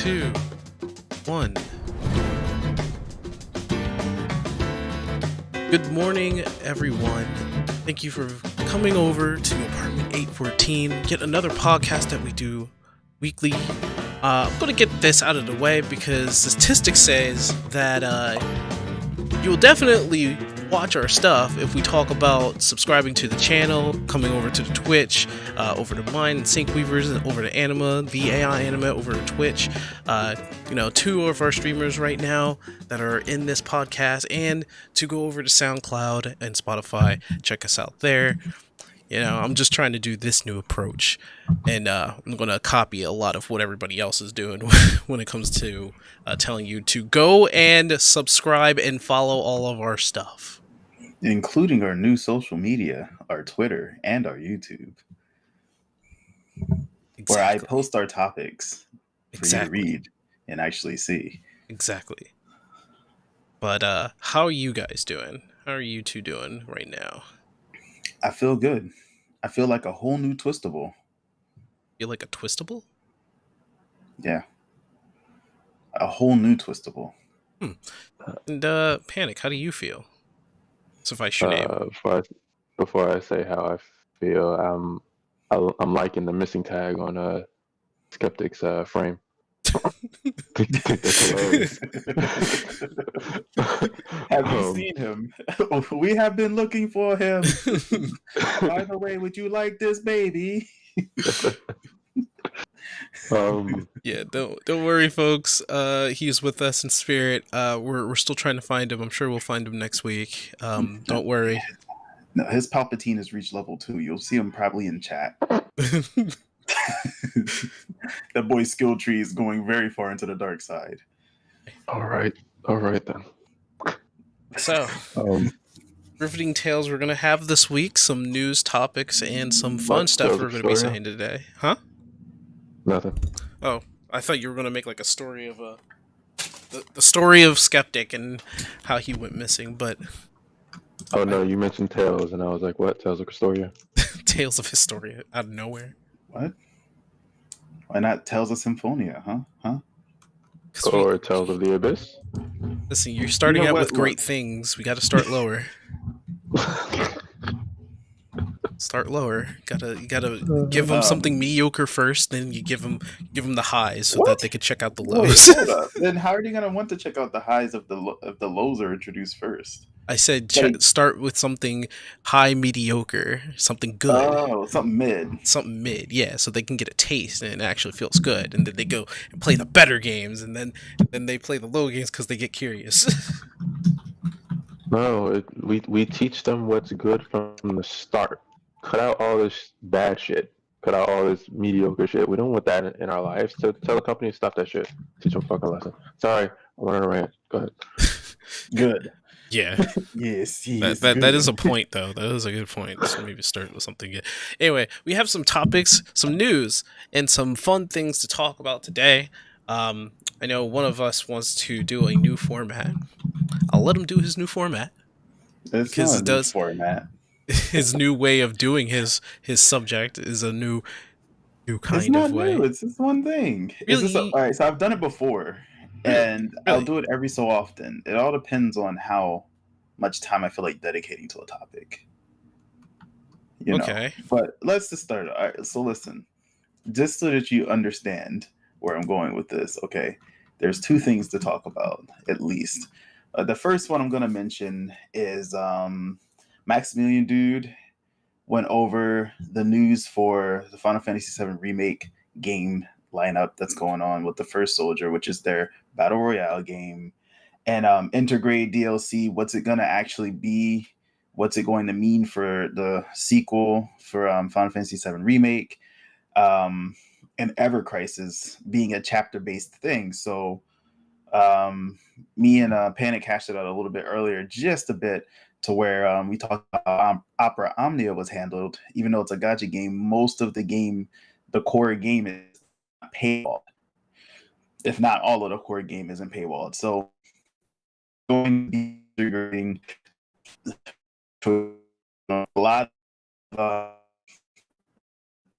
2, 1. Good morning, everyone. Thank you for coming over to Apartment 814, yet another podcast that we do weekly. I'm going to get this out of the way because the statistic says that you'll definitely watch our stuff if we talk about subscribing to the channel, coming over to the Twitch, over to mine and Sync Weavers, and over to Anima, the AI Anima, over to Twitch. Two of our streamers right now that are in this podcast, and to go over to SoundCloud and Spotify. Check us out there. I'm just trying to do this new approach, and I'm going to copy a lot of what everybody else is doing when it comes to telling you to go and subscribe and follow all of our stuff. Including our new social media, our Twitter, and our YouTube. Exactly. Where I post our topics for you to read and actually see. Exactly. But how are you guys doing? How are you two doing right now? I feel good. I feel like a whole new Twistable. Feel like a Twistable? Yeah. A whole new Twistable. And Panic, how do you feel? Suffice your name. Before I say how I feel, I'm liking the missing tag on Skeptic's frame. Have you seen him? We have been looking for him. By the way, would you like this, baby? Yeah, don't worry, folks. He's with us in spirit. We're still trying to find him. I'm sure we'll find him next week. Don't worry. No, his Palpatine has reached level 2. You'll see him probably in chat. That boy's skill tree is going very far into the dark side. All right then. So, riveting tales we're gonna have this week. Some news topics and some fun stuff we're gonna be saying today. Huh? Nothing. Oh, I thought you were gonna make like a story of the story of Skeptic and how he went missing, but. Oh no, you mentioned Tales, and I was like, what? Tales of Historia? Tales of Historia, out of nowhere. What? Why not Tales of Symphonia, huh? Or Tales of the Abyss? Listen, you're starting out with great things. We gotta start lower. Start lower. You gotta give them something mediocre first, then you give them the highs so that they can check out the lows. Hold up. Then how are you gonna want to check out the highs if the lows are introduced first? I said start with something high mediocre, something good. Oh, something mid. Something mid, yeah, so they can get a taste and it actually feels good, and then they go and play the better games, and then they play the low games because they get curious. No, we teach them what's good from the start. Cut out all this bad shit. Cut out all this mediocre shit. We don't want that in our lives. So tell the company to stop that shit. Teach them a fucking lesson. Sorry, I went on a rant. Go ahead. Good. Yeah. Yes. That is a point, though. That is a good point. So maybe start with something good. Anyway, we have some topics, some news, and some fun things to talk about today. I know one of us wants to do a new format. I'll let him do his new format. Because it does format. His new way of doing his subject is a new kind of way. It's just one thing. Really? All right, so I've done it before. And I'll do it every so often. It all depends on how much time I feel like dedicating to a topic. Okay. But let's just start. All right, so listen. Just so that you understand where I'm going with this, okay? There's two things to talk about, at least. The first one I'm going to mention is Maximilian Dude went over the news for the Final Fantasy VII Remake game lineup that's going on with the First Soldier, which is their Battle Royale game, and integrate DLC. What's it going to actually be? What's it going to mean for the sequel for Final Fantasy VII Remake? And Ever Crisis being a chapter-based thing. So me and Panic hashed it out a little bit earlier, just a bit, to where we talked about Opera Omnia was handled. Even though it's a gacha game, most of the game, the core game is paywalled. If not all of the core game isn't paywalled. So going to be integrating to a lot of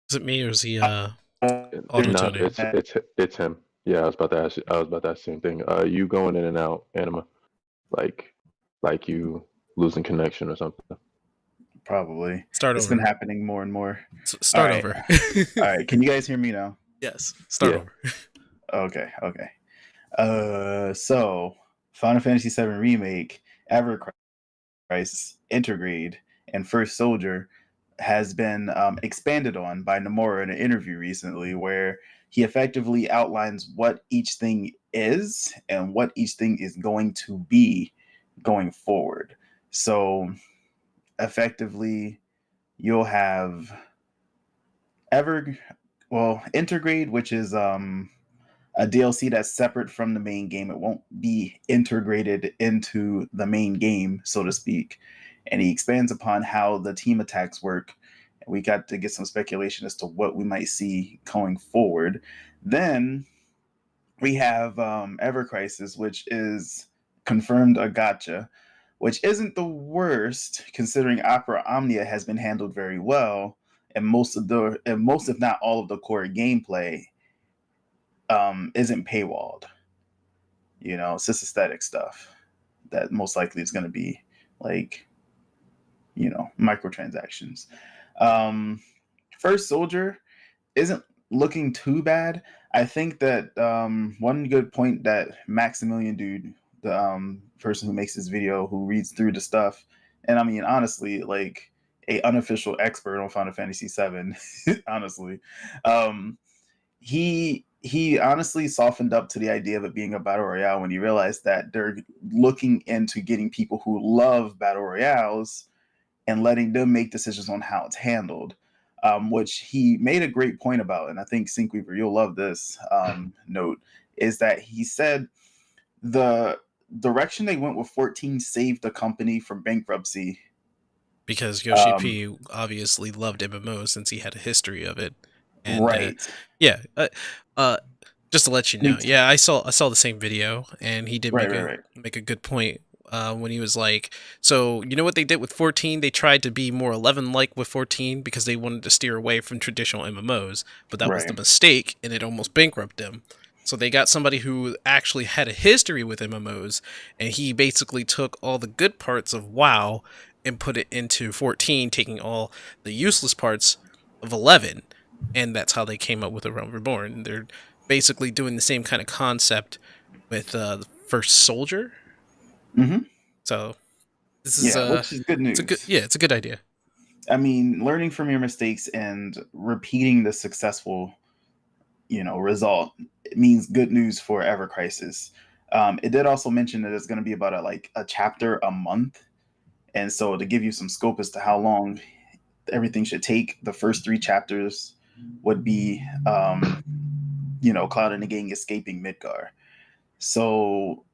is it me or is he No, it's him. Yeah, I was about to ask. I was about to ask the same thing. You going in and out, Anima, like you losing connection or something. Probably. Start It's been over. happening more and more. All Start right. over. All right. Can you guys hear me now? Yes. Start Yeah. over. Okay. Okay. So Final Fantasy VII Remake, Ever Crisis, Intergrade, and First Soldier has been expanded on by Nomura in an interview recently, where he effectively outlines what each thing is and what each thing is going to be going forward. So effectively, you'll have Ever, well, Intergrade, which is a DLC that's separate from the main game. It won't be integrated into the main game, so to speak. And he expands upon how the team attacks work. And we got to get some speculation as to what we might see going forward. Then we have Ever Crisis, which is confirmed a gotcha, which isn't the worst considering Opera Omnia has been handled very well, and most if not all of the core gameplay isn't paywalled. You know, it's just aesthetic stuff that most likely is going to be like, you know, microtransactions. Um, First Soldier isn't looking too bad. I think that one good point that Maximilian Dude, the person who makes this video, who reads through the stuff, and I mean honestly, like a unofficial expert on Final Fantasy VII, honestly, um, he honestly softened up to the idea of it being a battle royale when he realized that they're looking into getting people who love battle royales and letting them make decisions on how it's handled, which he made a great point about. And I think Syncweaver, you'll love this note, is that he said the direction they went with 14 saved the company from bankruptcy. Because Yoshi P obviously loved MMOs since he had a history of it. And right. Yeah. Just to let you know, yeah, I saw the same video, and he did make a good point when he was like, so you know what they did with 14? They tried to be more 11-like with 14 because they wanted to steer away from traditional MMOs, but that was the mistake, and it almost bankrupted them. So they got somebody who actually had a history with MMOs, and he basically took all the good parts of WoW and put it into 14, taking all the useless parts of 11, and that's how they came up with The Realm Reborn. They're basically doing the same kind of concept with the First Soldier. Mm-hmm. So this is which is good news. It's a good idea. I mean, learning from your mistakes and repeating the successful, result, it means good news for Ever Crisis. It did also mention that it's going to be about a chapter a month, and so to give you some scope as to how long everything should take, the first 3 chapters would be, Cloud and the gang escaping Midgar. So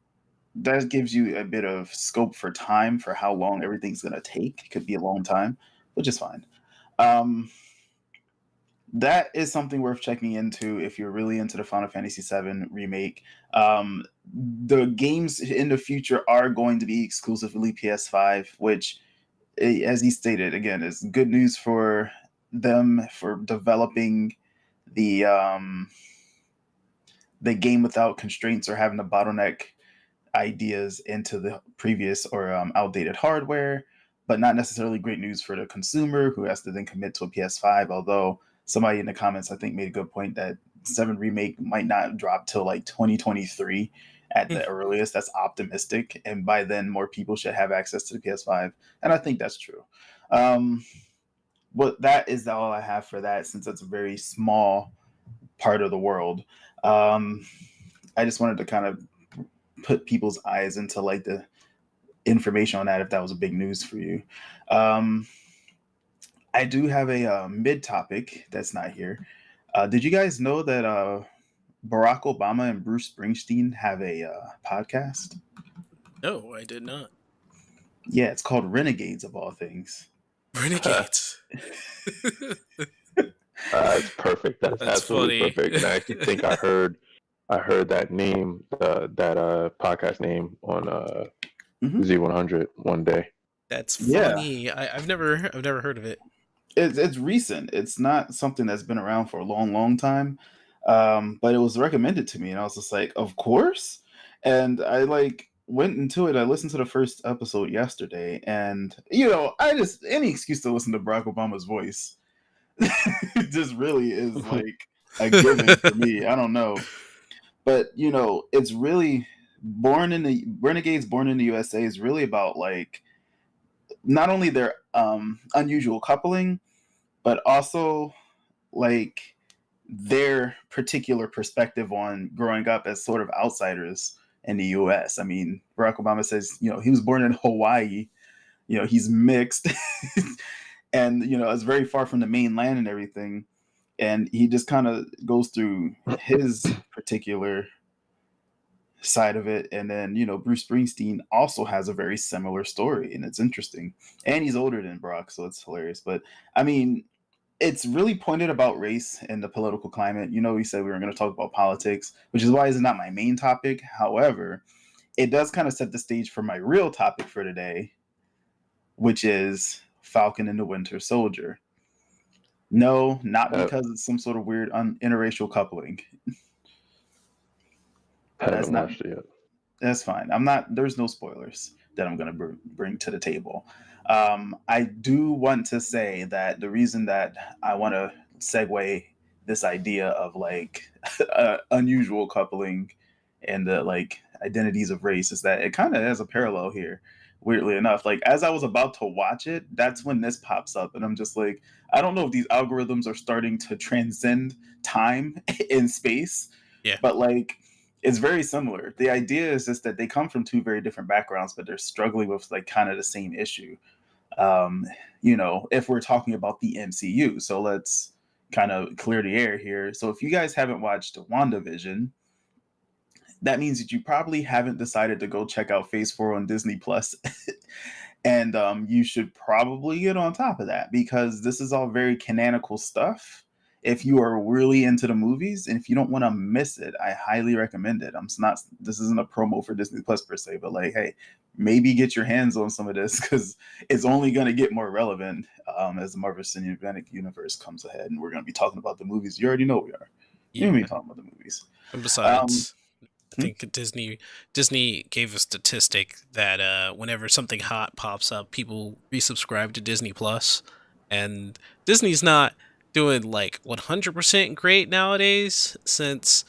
that gives you a bit of scope for time for how long everything's going to take. It could be a long time, which is fine. That is something worth checking into if you're really into the Final Fantasy VII remake. The games in the future are going to be exclusively PS5, which, as he stated, again, is good news for them for developing the game without constraints or having to bottleneck ideas into the previous or outdated hardware, but not necessarily great news for the consumer who has to then commit to a PS5. Although somebody in the comments, I think, made a good point that 7 Remake might not drop till 2023 at the earliest. That's optimistic, and by then more people should have access to the PS5, and I think that's true. But that is all I have for that, since it's a very small part of the world. I just wanted to kind of put people's eyes into the information on that, if that was a big news for you. I do have a mid topic that's not here. Did you guys know that Barack Obama and Bruce Springsteen have a podcast? No, I did not. Yeah, it's called Renegades, of all things. Renegades. It's perfect. That's absolutely funny. perfect. And I actually think I heard that name, that podcast name on Z100 one day. That's funny. Yeah. I've never heard of it. It's recent. It's not something that's been around for a long, long time. But it was recommended to me, and I was just like, of course. And I like went into it. I listened to the first episode yesterday, and I just any excuse to listen to Barack Obama's voice just really is like a given for me. I don't know, but it's really Renegades Born in the USA is really about like not only their unusual coupling, but also like their particular perspective on growing up as sort of outsiders in the US. I mean, Barack Obama says, he was born in Hawaii, he's mixed and, it's very far from the mainland and everything. And he just kind of goes through his particular side of it. And then, Bruce Springsteen also has a very similar story, and it's interesting. And he's older than Barack, so it's hilarious. But I mean, it's really pointed about race and the political climate. We said we were going to talk about politics, which is why it's not my main topic. However, it does kind of set the stage for my real topic for today, which is Falcon and the Winter Soldier. No, not because it's some sort of weird interracial coupling. I That's haven't not. watched it yet. That's fine. I'm not. There's no spoilers that I'm going to bring to the table. I do want to say that the reason that I want to segue this idea of like unusual coupling and the like identities of race is that it kind of has a parallel here. Weirdly enough, like as I was about to watch it, that's when this pops up, and I'm just like, I don't know if these algorithms are starting to transcend time and space, Yeah. but like it's very similar. The idea is just that they come from two very different backgrounds, but they're struggling with like kind of the same issue. If we're talking about the MCU. So let's kind of clear the air here. So if you guys haven't watched WandaVision, that means that you probably haven't decided to go check out Phase 4 on Disney Plus. And you should probably get on top of that because this is all very canonical stuff. If you are really into the movies and if you don't want to miss it, I highly recommend it. This isn't a promo for Disney Plus per se, but like, hey, maybe get your hands on some of this because it's only going to get more relevant as the Marvel Cinematic Universe comes ahead, and we're going to be talking about the movies. You already know we are. Yeah. You're going to be talking about the movies. And besides, I think Disney gave a statistic that whenever something hot pops up, people resubscribe to Disney Plus, and Disney's not doing like 100% great nowadays since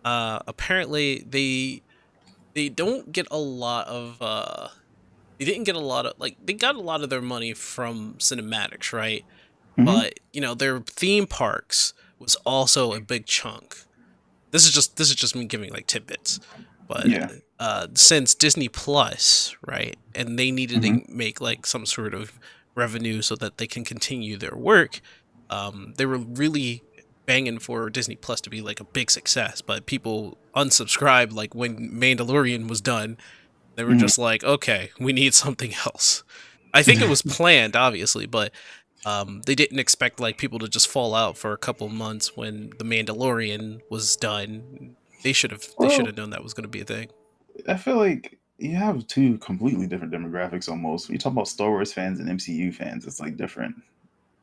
apparently they don't get a lot of they didn't get a lot of like they got a lot of their money from cinematics, right? Mhm. But their theme parks was also a big chunk. This is just me giving like tidbits, but Yeah. since Disney Plus, right, and they needed to make like some sort of revenue so that they can continue their work, they were really banging for Disney Plus to be like a big success. But people unsubscribed like when Mandalorian was done. They were just like, okay, we need something else. I think it was planned, obviously, but they didn't expect like people to just fall out for a couple months when the Mandalorian was done. They should have known that was going to be a thing. I feel like you have two completely different demographics almost. When you talk about Star Wars fans and MCU fans, it's like different.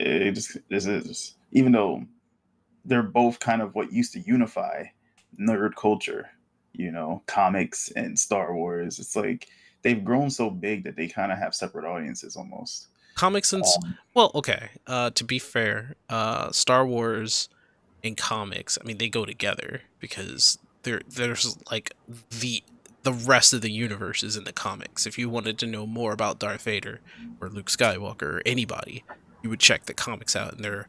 It just this is even though they're both kind of what used to unify nerd culture, comics and Star Wars. It's like they've grown so big that they kind of have separate audiences almost. Comics and well, okay. To be fair, Star Wars and comics, I mean, they go together because there's like the rest of the universe is in the comics. If you wanted to know more about Darth Vader or Luke Skywalker or anybody, you would check the comics out and their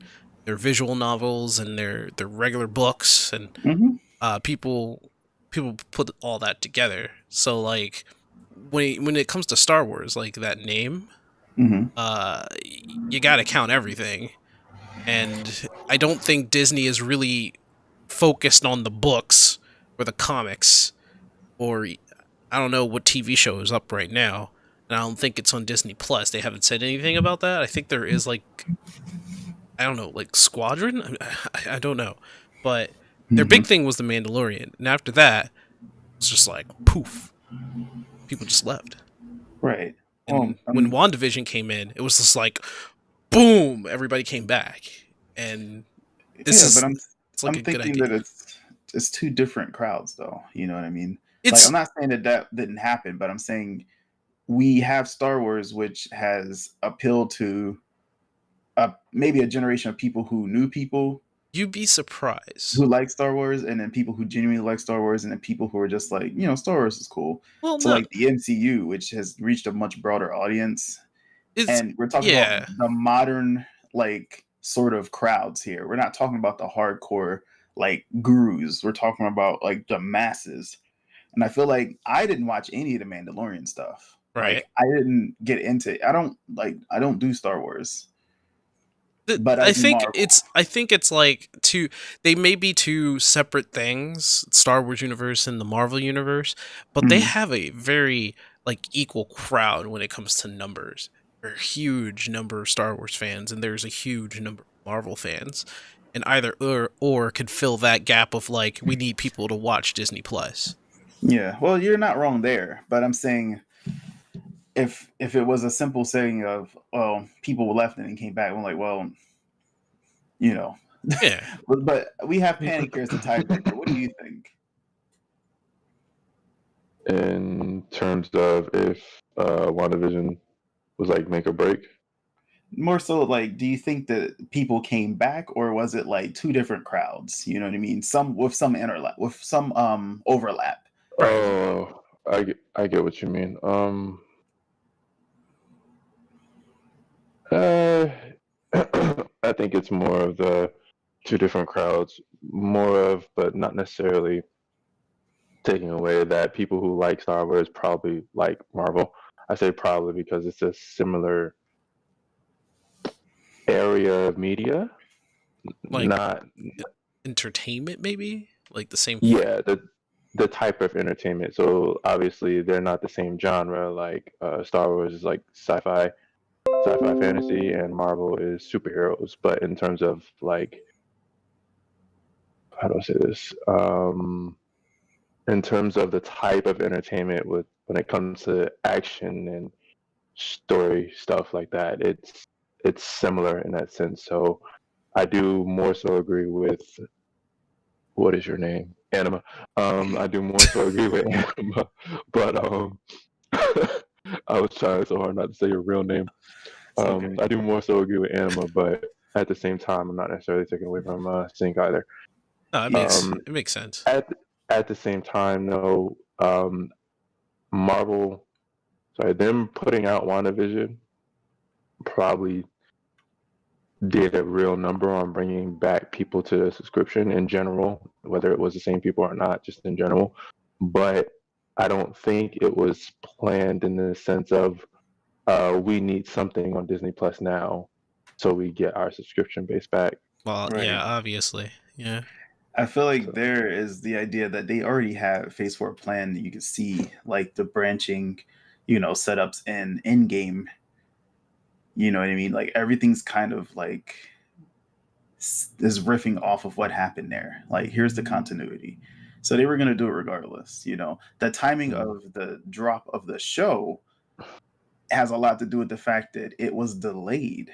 visual novels and their regular books and people put all that together. So like when it comes to Star Wars, like that name, you got to count everything. And I don't think Disney is really focused on the books or the comics or I don't know what TV show is up right now. And I don't think it's on Disney Plus. They haven't said anything about that. I think there is like, I don't know, like Squadron? I don't know. But their big thing was The Mandalorian. And after that, it was just like, poof. People just left. Right. And when WandaVision came in, it was just like, boom, everybody came back. And this is... But It's like I'm a good thinking idea. that it's two different crowds, though. You know what I mean? Like, I'm It's not saying that that didn't happen, but I'm saying we have Star Wars, which has appealed to maybe a generation of people who knew people you'd be who surprised. like Star Wars, and then people who genuinely like Star Wars, and then people who are just like, Star Wars is cool. Well, So not like the MCU, which has reached a much broader audience, it's and we're talking about yeah. the modern like sort of crowds here. We're not talking about the hardcore like gurus. We're talking about like the masses. And I feel like I didn't watch any of the Mandalorian stuff. Right. Like I didn't get into I don't do Star Wars, but I I do think Marvel. it's like two. They may be two separate things, Star Wars universe and the Marvel universe, but they Mhm. have a very like equal crowd when it comes to numbers. There's a huge number of Star Wars fans, and there's a huge number of Marvel fans, and either or could fill that gap of like we need people to watch Disney Plus. Yeah, well, you're not wrong there, but I'm saying if it was a simple saying of, well, people left and then came back, I'm like, well, you know, Yeah, but we have Panic here as the tiebreaker. What do you think? In terms of if WandaVision was like make or break. More so, like, do you think that people came back, or was it like two different crowds? You know what I mean? Some with some interlap, with some overlap. right. Oh, I get what you mean. Uh, I think it's more of the two different crowds, more of, but not necessarily taking away that people who like Star Wars probably like Marvel. I say probably because it's a similar area of media. Like Not, entertainment, maybe like the same. yeah, the type of entertainment. So obviously they're not the same genre. Like Star Wars is like sci-fi fantasy, and Marvel is superheroes. But in terms of like, how do I say this? In terms of the type of entertainment with when it comes to action and story stuff like that, it's similar in that sense. So I do more so agree with what is your name? Anima. I do more so agree with Anima, but I was trying so hard not to say your real name. It's okay. I do more so agree with Anima, but at the same time, I'm not necessarily taking away from Sync either. No, Yes. Um, it makes sense. at the same time, though, Marvel, sorry, them putting out WandaVision probably did a real number on bringing back people to the subscription in general, whether it was the same people or not, just in general. But I don't think it was planned in the sense of we need something on Disney Plus now, so we get our subscription base back. Well, Right. yeah, obviously, yeah. I feel like So, there is the idea that they already have Phase 4 plan that you can see, like the branching, setups in in-game. You know what I mean? Like everything's kind of like is riffing off of what happened there. Like here's the continuity. So they were going to do it regardless. The timing mm, of the drop of the show has a lot to do with the fact that it was delayed.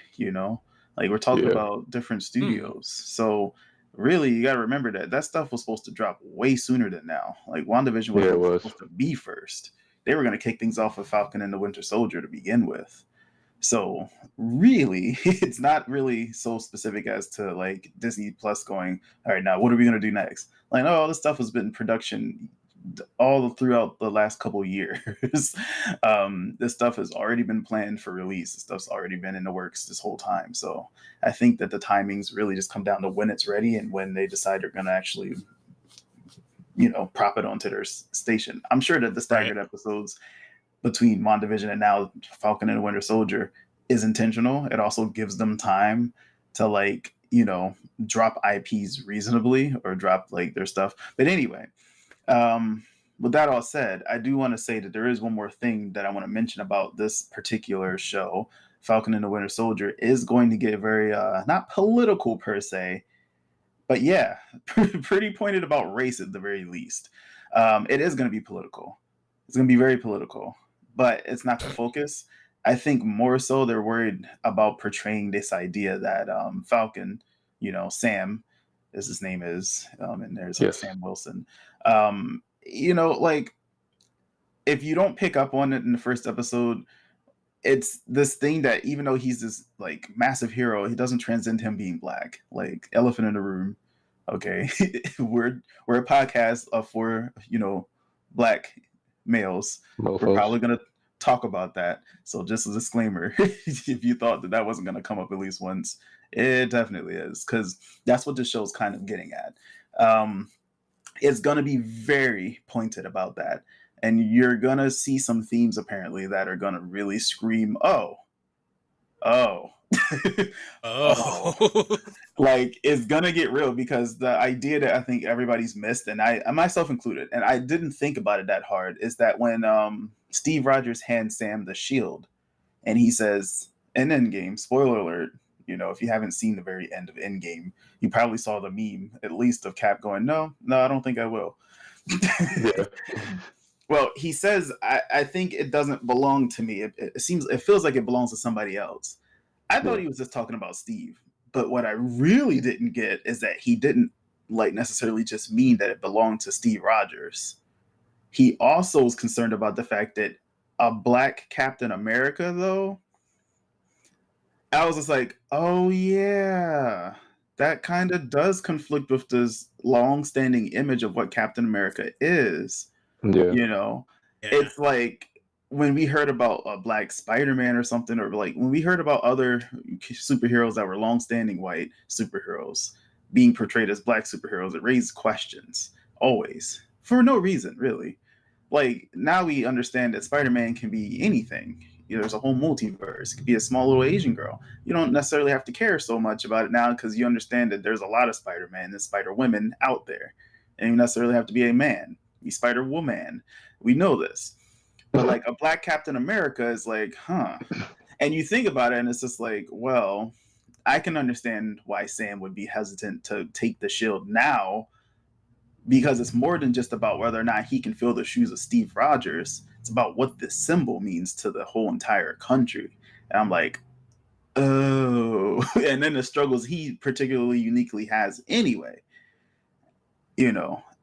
Like we're talking yeah, about different Hmm. studios. So really, you got to remember that stuff was supposed to drop way sooner than now. Like WandaVision yeah, it wasn't was. supposed to be first. They were going to kick things off with Falcon and the Winter Soldier to begin with. So really, it's not really so specific as to like Disney Plus going, all right, now what are we going to do next? Like, no, all this stuff has been in production all throughout the last couple years. This stuff has already been planned for release. This stuff's already been in the works this whole time. So I think that the timings really just come down to when it's ready and when they decide they're going to actually, prop it onto their station. I'm sure that the Right. staggered episodes between WandaVision and now Falcon and Winter Soldier is intentional. It also gives them time to like, drop IPs reasonably or drop like their stuff. But anyway, with that all said, I do want to say that there is one more thing that I want to mention about this particular show. Falcon and the Winter Soldier is going to get very not political per se, but yeah, pretty pointed about race at the very least. It is going to be political. It's going to be very political, but it's not the focus. I think more so they're worried about portraying this idea that Falcon, Sam, as his name is, and there's Yes. Sam Wilson. Like if you don't pick up on it in the first episode, it's this thing that even though he's this like massive hero, he doesn't transcend him being black. Like elephant in the room. Okay, we're a podcast of for black males. We're probably gonna talk about that. So just a disclaimer, if you thought that wasn't gonna come up at least once, it definitely is, because that's what the show's kind of getting at. It's gonna be very pointed about that, and you're gonna see some themes apparently that are gonna really scream, oh. Oh. Like it's gonna get real, because the idea that I think everybody's missed, and I myself included, and I didn't think about it that hard, is that when Steve Rogers hands Sam the shield and he says in Endgame, spoiler alert, if you haven't seen the very end of Endgame, you probably saw the meme at least of Cap going, no, I don't think I will. Yeah. Well, he says, I think it doesn't belong to me. It feels like it belongs to somebody else. I thought he was just talking about Steve. But what I really didn't get is that he didn't like necessarily just mean that it belonged to Steve Rogers. He also was concerned about the fact that a black Captain America, though, I was just like, oh yeah, that kind of does conflict with this long-standing image of what Captain America is. Yeah. Yeah. It's like when we heard about a black Spider-Man or something, or like when we heard about other superheroes that were long-standing white superheroes being portrayed as black superheroes, it raised questions always for no reason, really. Like now we understand that Spider-Man can be anything. There's a whole multiverse. It could be a small little Asian girl. You don't necessarily have to care so much about it now, because you understand that there's a lot of Spider-Man and Spider-Women out there, and you necessarily have to be a man. Be Spider-Woman. We know this. But like a black Captain America is like, huh. And you think about it and it's just like, well, I can understand why Sam would be hesitant to take the shield now, because it's more than just about whether or not he can fill the shoes of Steve Rogers. It's about what this symbol means to the whole entire country. And I'm like, oh. And then the struggles he particularly uniquely has anyway,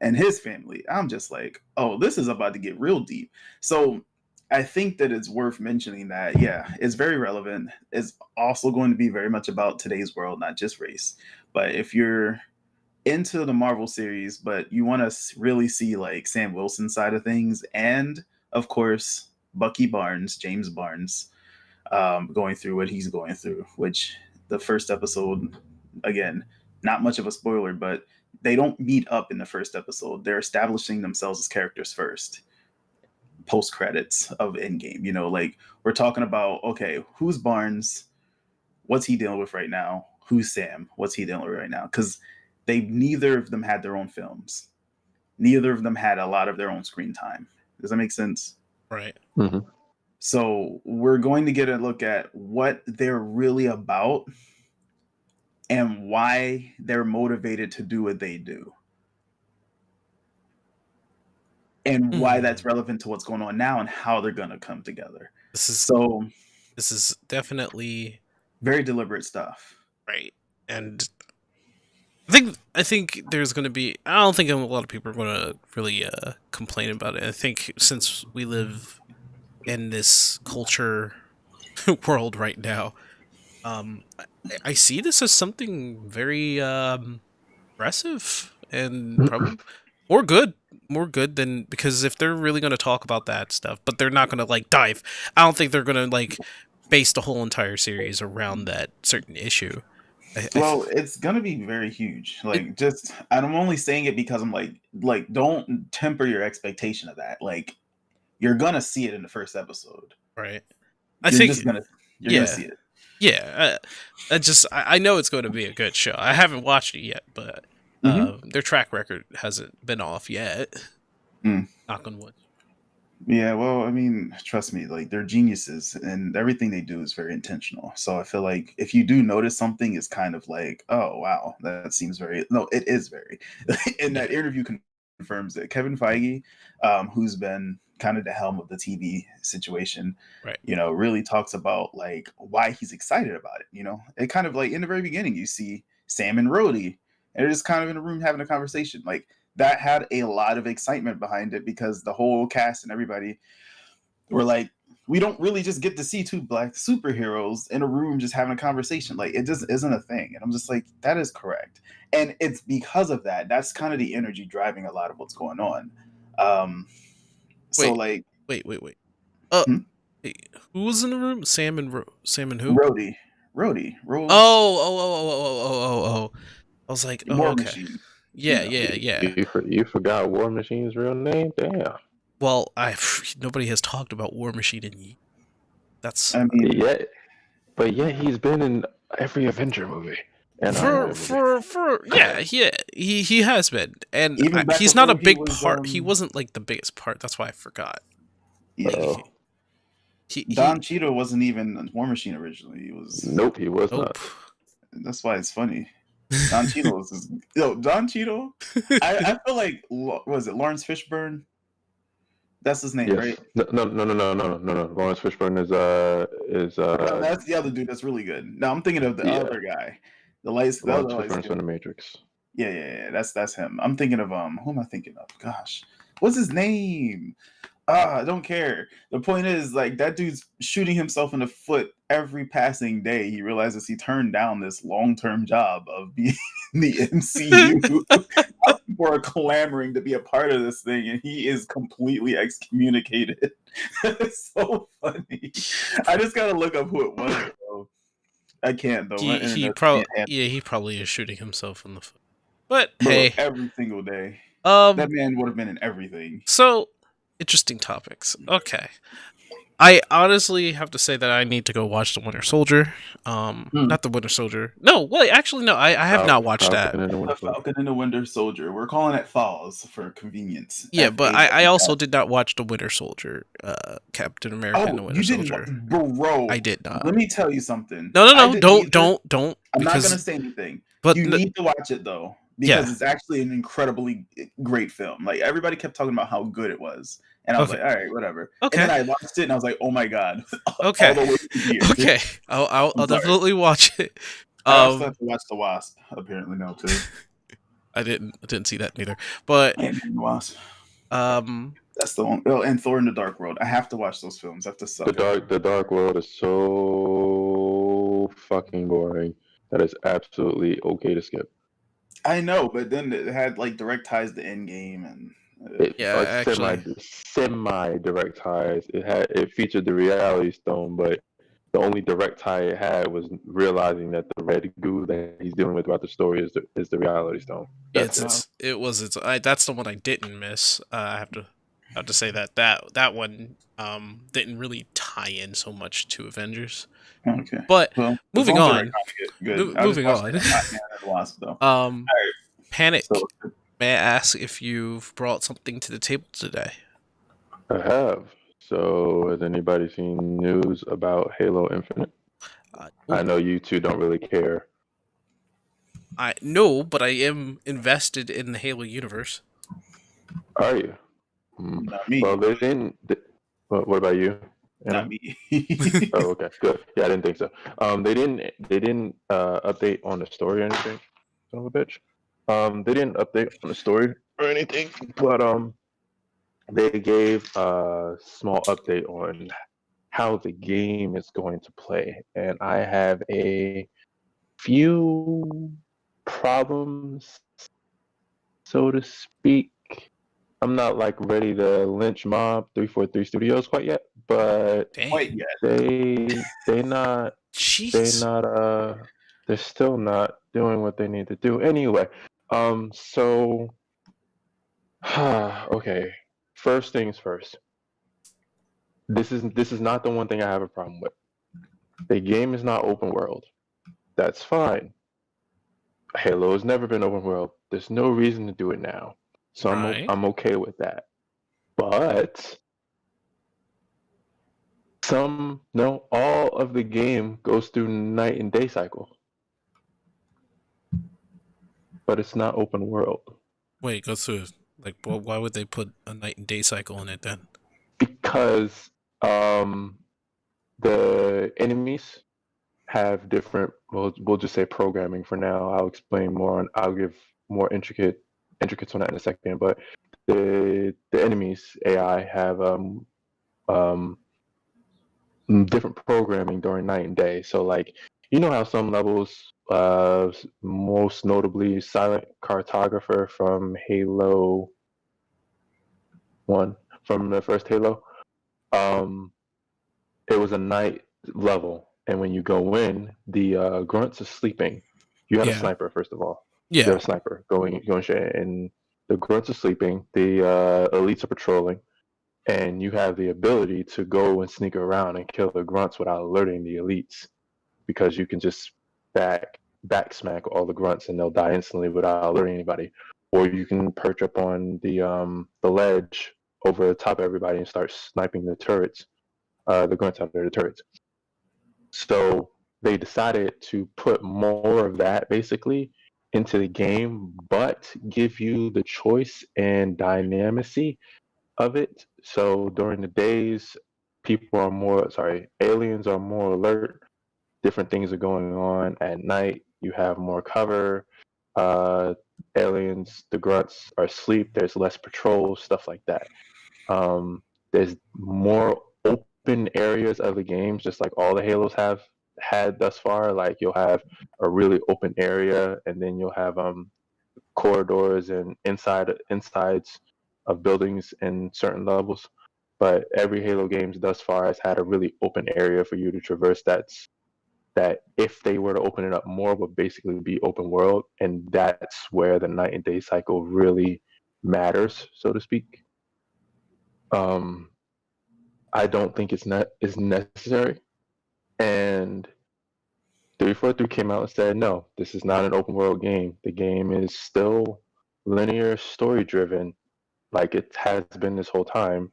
and his family. I'm just like, oh, this is about to get real deep. So I think that it's worth mentioning that, yeah, it's very relevant. It's also going to be very much about today's world, not just race. But if you're into the Marvel series, but you want to really see like Sam Wilson's side of things, and of course, Bucky Barnes, James Barnes, going through what he's going through, which the first episode, again, not much of a spoiler, but they don't meet up in the first episode. They're establishing themselves as characters first, post credits of Endgame. Like we're talking about, okay, who's Barnes? What's he dealing with right now? Who's Sam? What's he dealing with right now? Because neither of them had their own films. Neither of them had a lot of their own screen time. Does that make sense? Right. Mm-hmm. So we're going to get a look at what they're really about and why they're motivated to do what they do. And why that's relevant to what's going on now and how they're going to come together. This is definitely very deliberate stuff. Right. And I think there's going to be, I don't think a lot of people are going to really complain about it. I think since we live in this culture world right now, I see this as something very aggressive and probably more good than, because if they're really going to talk about that stuff, but they're not going to like dive, I don't think they're going to like base the whole entire series around that certain issue. Well, it's gonna be very huge. Like, I'm only saying it because I'm like, don't temper your expectation of that. Like, you're gonna see it in the first episode, right? You're gonna see it. Yeah, I know it's going to be a good show. I haven't watched it yet, but their track record hasn't been off yet. Knock on wood. Yeah, well, I mean, trust me, like they're geniuses and everything they do is very intentional. So I feel like if you do notice something, it's kind of like, oh, wow, that seems very, no, it is very. And that interview confirms that Kevin Feige, who's been kind of the helm of the TV situation, right, really talks about like why he's excited about it. It kind of like in the very beginning, you see Sam and Rhodey, and they're just kind of in a room having a conversation. Like that had a lot of excitement behind it because the whole cast and everybody were like, we don't really just get to see two black superheroes in a room just having a conversation. Like it just isn't a thing. And I'm just like, that is correct. And it's because of that. That's kind of the energy driving a lot of what's going on. So like, wait. Hmm? Wait, who was in the room? Sam and who? Rhodey, Rose, Oh. I was like, oh, War okay. Machine. Yeah, You know. yeah. You forgot War Machine's real name? Damn. Well, nobody has talked about War Machine in years. That's I mean, Yeah, he's been in every Avenger movie. And he has been, and even back he's not a before big was, part. He wasn't like the biggest part. That's why I forgot. yeah. He Don Cheadle wasn't even War Machine originally. He was. Nope, he was not. That's why it's funny. Don Cheadle is Don Cheadle. I feel like was it Lawrence Fishburne? That's his name, Yes. right? No. Lawrence Fishburne is No, that's the other dude that's really good. No, I'm thinking of the other guy. Lawrence Fishburne's from The Matrix. Yeah. That's him. I'm thinking of who am I thinking of? Gosh. What's his name? I don't care. The point is, like, that dude's shooting himself in the foot every passing day. He realizes he turned down this long-term job of being in the MCU. People are clamoring to be a part of this thing, and he is completely excommunicated. It's so funny. I just gotta look up who it was, though. I can't, though. He probably is shooting himself in the foot. But hey, every single day. That man would have been in everything. So, interesting topics. Okay. I honestly have to say that I need to go watch The Winter Soldier. Not The Winter Soldier. No, wait, actually, no, I have not watched that. The Falcon and the Winter Soldier. We're calling it Falls for convenience. Yeah, but I also did not watch The Winter Soldier, Captain America and the Winter Soldier. Bro, I did not. Let me tell you something. No, don't. I'm not gonna say anything. But you need to watch it though, because it's actually an incredibly great film. Like everybody kept talking about how good it was, and I was like, all right, whatever. Okay. And then I watched it, and I was like, oh my god. Okay. All the way to here. Okay. I'll definitely watch it. I also have to watch The Wasp. Apparently, now too. I didn't see that neither. But The Wasp. That's the one. Oh, and Thor in the Dark World. I have to watch those films. I have to suck. The Dark World is so fucking boring that it's absolutely okay to skip. I know, but then it had like direct ties to Endgame and semi direct ties. It featured the Reality Stone, but the only direct tie it had was realizing that the red goo that he's dealing with throughout the story is the Reality Stone. That's the one I didn't miss. I have to say that one didn't really tie in so much to Avengers. Okay. But moving on. Moving on. Right. Panic. So, may I ask if you've brought something to the table today? I have. So, has anybody seen news about Halo Infinite? I know you two don't really care. No, but I am invested in the Halo universe. Are you? Not me. Well, they didn't. What about you? Not me. Oh, okay, good. Yeah, I didn't think so. They didn't update on the story or anything. Son of a bitch. They didn't update on the story or anything, but they gave a small update on how the game is going to play, and I have a few problems, so to speak. I'm not like ready to lynch Mob 343 Studios quite yet, but they're still not doing what they need to do. Anyway, okay. First things first. This is not the one thing I have a problem with. The game is not open world. That's fine. Halo has never been open world. There's no reason to do it now. So I'm okay with that. But all of the game goes through night and day cycle. But it's not open world. Wait, it goes through why would they put a night and day cycle in it then? Because the enemies have different. We'll just say programming for now. I'll explain more on. I'll give more intricates on that in a second. But the enemies AI have um different programming during night and day. So like you know how some levels, most notably Silent Cartographer from Halo 1, from the first Halo, um, it was a night level, and when you go in, the grunts are sleeping. You had a Yeah. sniper, first of all. You Yeah. had a sniper going straight, and the grunts are sleeping. The elites are patrolling, and you have the ability to go and sneak around and kill the grunts without alerting the elites, because you can just back smack all the grunts and they'll die instantly without alerting anybody. Or you can perch up on the ledge over the top of everybody and start sniping the turrets, the grunts out of the turrets. So they decided to put more of that basically into the game, but give you the choice and dynamicy of it. So during the days, aliens are more alert. Different things are going on at night. You have more cover. Uh, Aliens, the grunts are asleep. There's less patrol, stuff like that. There's more open areas of the games, just like all the Halos have had thus far. Like you'll have a really open area, and then you'll have corridors and insides of buildings in certain levels. But every Halo games thus far has had a really open area for you to traverse. That if they were to open it up more, would basically be open world, and that's where the night and day cycle really matters, so to speak. I don't think it's necessary, and 343 came out and said, no, this is not an open world game. The game is still linear story driven, like it has been this whole time,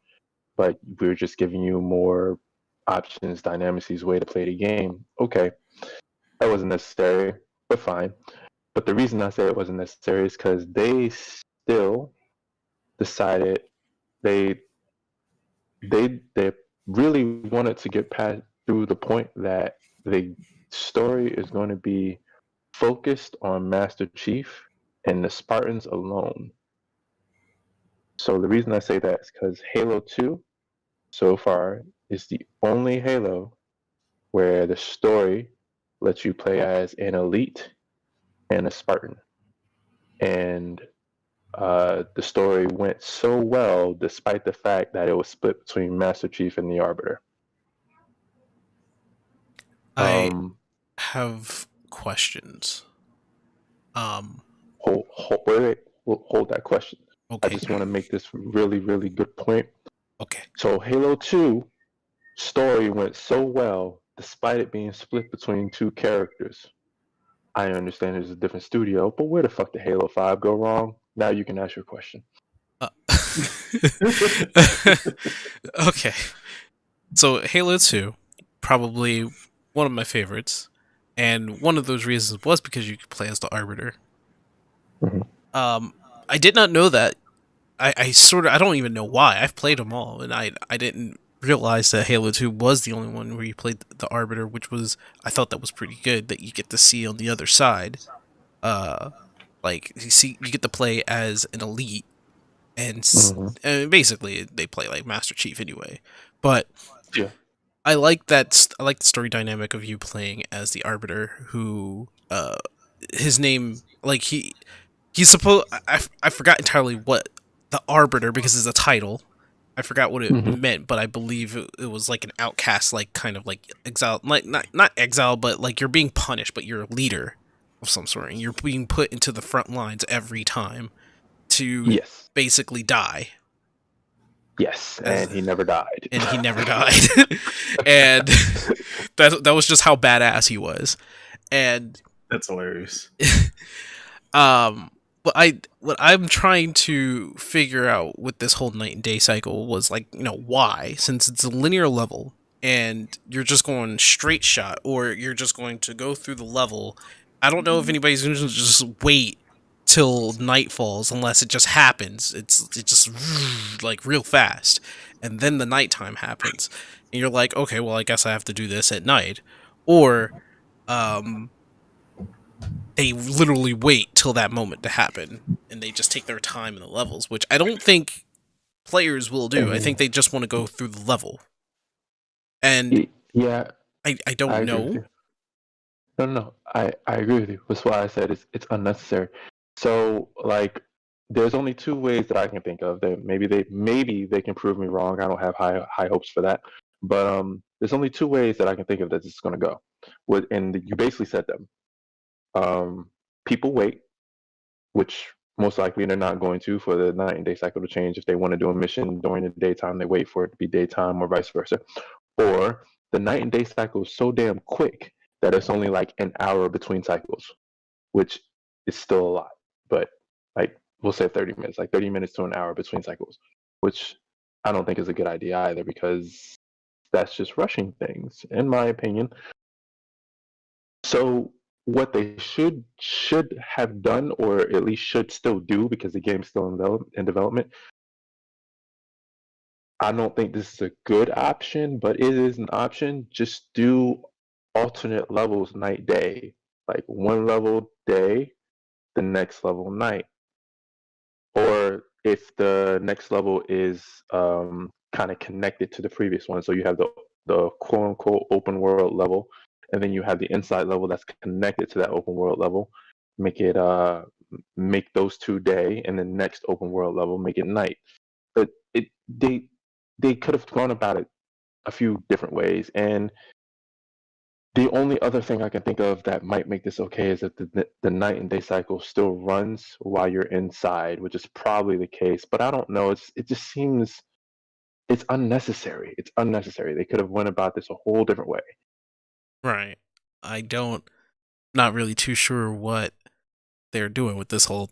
but we're just giving you more options, dynamics, way to play the game. Okay, that wasn't necessary, but fine. But the reason I say it wasn't necessary is because they still decided they really wanted to get past through the point that the story is going to be focused on Master Chief and the Spartans alone. So the reason I say that is because Halo 2 so far is the only Halo where the story lets you play as an elite and a Spartan. And the story went so well despite the fact that it was split between Master Chief and the Arbiter. I have questions. Hold that question. Okay. I just want to make this really, really good point. Okay. So Halo 2 story went so well despite it being split between two characters. I understand it's a different studio, but where the fuck did Halo 5 go wrong? Now you can ask your question. Okay. So Halo 2, probably one of my favorites, and one of those reasons was because you could play as the Arbiter. Mm-hmm. I did not know that. I don't even know why. I've played them all, and I didn't realize that Halo 2 was the only one where you played the Arbiter, which was, I thought that was pretty good, that you get to see on the other side. Like, you get to play as an elite, and basically they play like Master Chief anyway. But yeah. I like that. I like the story dynamic of you playing as the Arbiter, who his name, like he's supposed. I forgot entirely what the Arbiter, because it's a title. I forgot what it meant, but I believe it was like an outcast, like kind of like exile, like not exile, but like you're being punished, but you're a leader of some sort, and you're being put into the front lines every time to basically die. Yes, and he never died. And he never died. And that was just how badass he was. And that's hilarious. What I'm trying to figure out with this whole night and day cycle was, like, why? Since it's a linear level and you're just going straight shot, or you're just going to go through the level. I don't know if anybody's going to just wait till night falls, unless it just happens. It's just like real fast, and then the nighttime happens, and you're like, okay, well, I guess I have to do this at night. Or they literally wait till that moment to happen, and they just take their time in the levels, which I don't think players will do. I think they just want to go through the level. And Yeah, I I don't agree with know. you. No. I agree with you. That's why I said it's unnecessary. So like, there's only two ways that I can think of that maybe they can prove me wrong. I don't have high hopes for that. But there's only two ways that I can think of that it's going to go. And you basically said them. People wait, which most likely they're not going to for the night and day cycle to change. If they want to do a mission during the daytime, they wait for it to be daytime or vice versa. Or the night and day cycle is so damn quick that it's only like an hour between cycles, which is still a lot. But like we'll say 30 minutes, like 30 minutes to an hour between cycles, which I don't think is a good idea either because that's just rushing things, in my opinion. So what they should have done, or at least should still do, because the game's still in development. I don't think this is a good option, but it is an option. Just do alternate levels night day, like one level day, the next level night. Or if the next level is kind of connected to the previous one, so you have the quote unquote open world level, and then you have the inside level that's connected to that open world level. Make those 2 day, and the next open world level make it night. But they could have gone about it a few different ways, and the only other thing I can think of that might make this okay is that the night and day cycle still runs while you're inside, which is probably the case. But I don't know. It just seems it's unnecessary. It's unnecessary. They could have went about this a whole different way. Right. I don't not really too sure what they're doing with this whole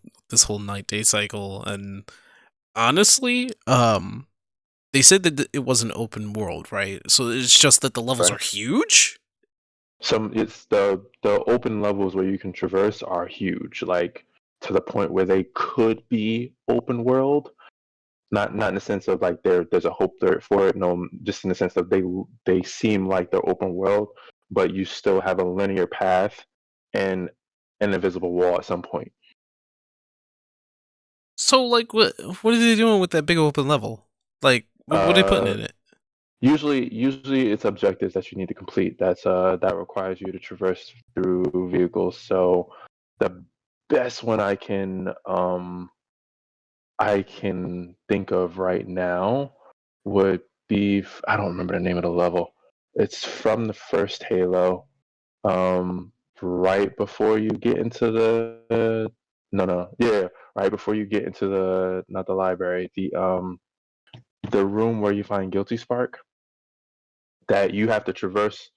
night day cycle, and honestly, they said that it was an open world, right? So it's just that the levels are Right. huge? It's the open levels where you can traverse are huge, like to the point where they could be open world. Not in the sense of like there's a hope there for it. No, just in the sense that they seem like they're open world, but you still have a linear path and an invisible wall at some point. So like what are they doing with that big open level? Like what are they putting Uh, in it? usually it's objectives that you need to complete. That requires you to traverse through vehicles. So the best one I can think of right now would be, I don't remember the name of the level. It's from the first Halo. Right before you get into the no, yeah, right before you get into the, not the library, the room where you find Guilty Spark, that you have to traverse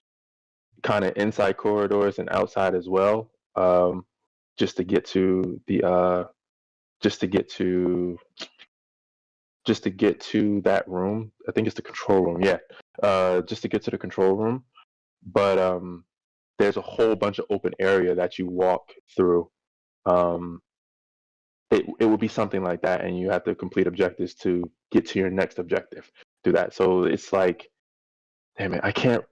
kind of inside corridors and outside as well, just to get to the just to get to just to get to that room. I think it's the control room. Yeah, just to get to the control room. But there's a whole bunch of open area that you walk through. Um, it would be something like that, and you have to complete objectives to get to your next objective. Do that. So it's like, damn it, I can't.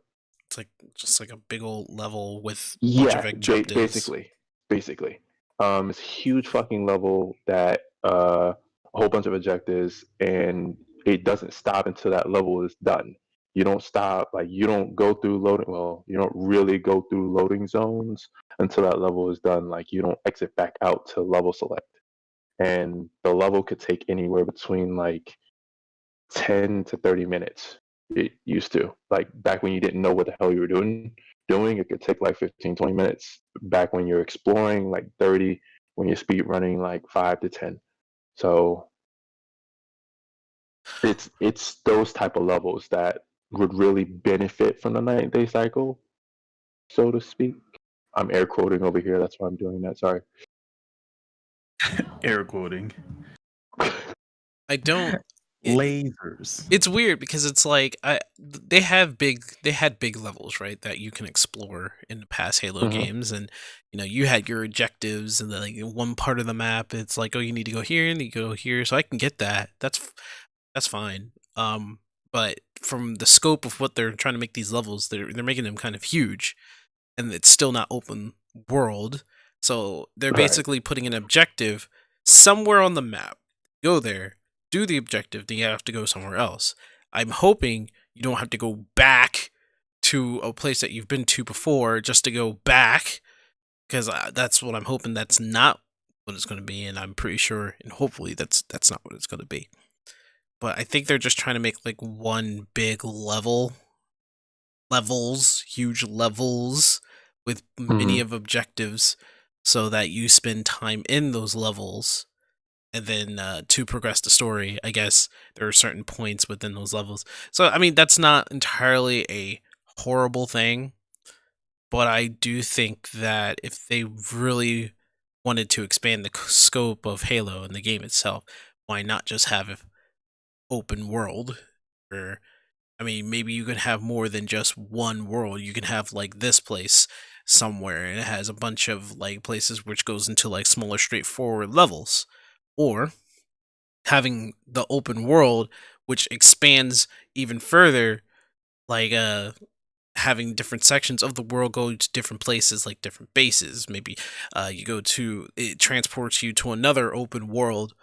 It's like just like a big old level with a bunch of Yeah, objectives. basically, it's a huge fucking level that a whole bunch of objectives, and it doesn't stop until that level is done. You don't stop, like you don't go through loading. Well, you don't really go through loading zones until that level is done. Like you don't exit back out to level select, and the level could take anywhere between like 10 to 30 minutes. It used to, like back when you didn't know what the hell you were doing, it could take like 15, 20 minutes. Back when you're exploring, like 30. When you're speed running, like 5 to 10. So it's those type of levels that would really benefit from the 9 day cycle, so to speak. I'm air quoting over here, that's why I'm doing that. Sorry. Air quoting. I don't Lasers. it's weird because it's like they had big levels, right, that you can explore in the past Halo Hmm. games, and you had your objectives, and then like in one part of the map it's like, oh, you need to go here and you go here, so I can get that. That's fine. But from the scope of what they're trying to make these levels, they're making them kind of huge, and it's still not open world. So they're Right. basically putting an objective somewhere on the map. Go there, do the objective, then you have to go somewhere else. I'm hoping you don't have to go back to a place that you've been to before just to go back, because that's what I'm hoping that's not what it's going to be, and I'm pretty sure and hopefully that's not what it's going to be. But I think they're just trying to make like one big huge levels with many of objectives, so that you spend time in those levels, and then to progress the story, I guess there are certain points within those levels. So I mean, that's not entirely a horrible thing, but I do think that if they really wanted to expand the scope of Halo and the game itself, why not just have open world? Or, I mean, maybe you can have more than just one world. You can have like this place somewhere, and it has a bunch of like places which goes into like smaller, straightforward levels, or having the open world which expands even further, like having different sections of the world go to different places, like different bases. Maybe it transports you to another open world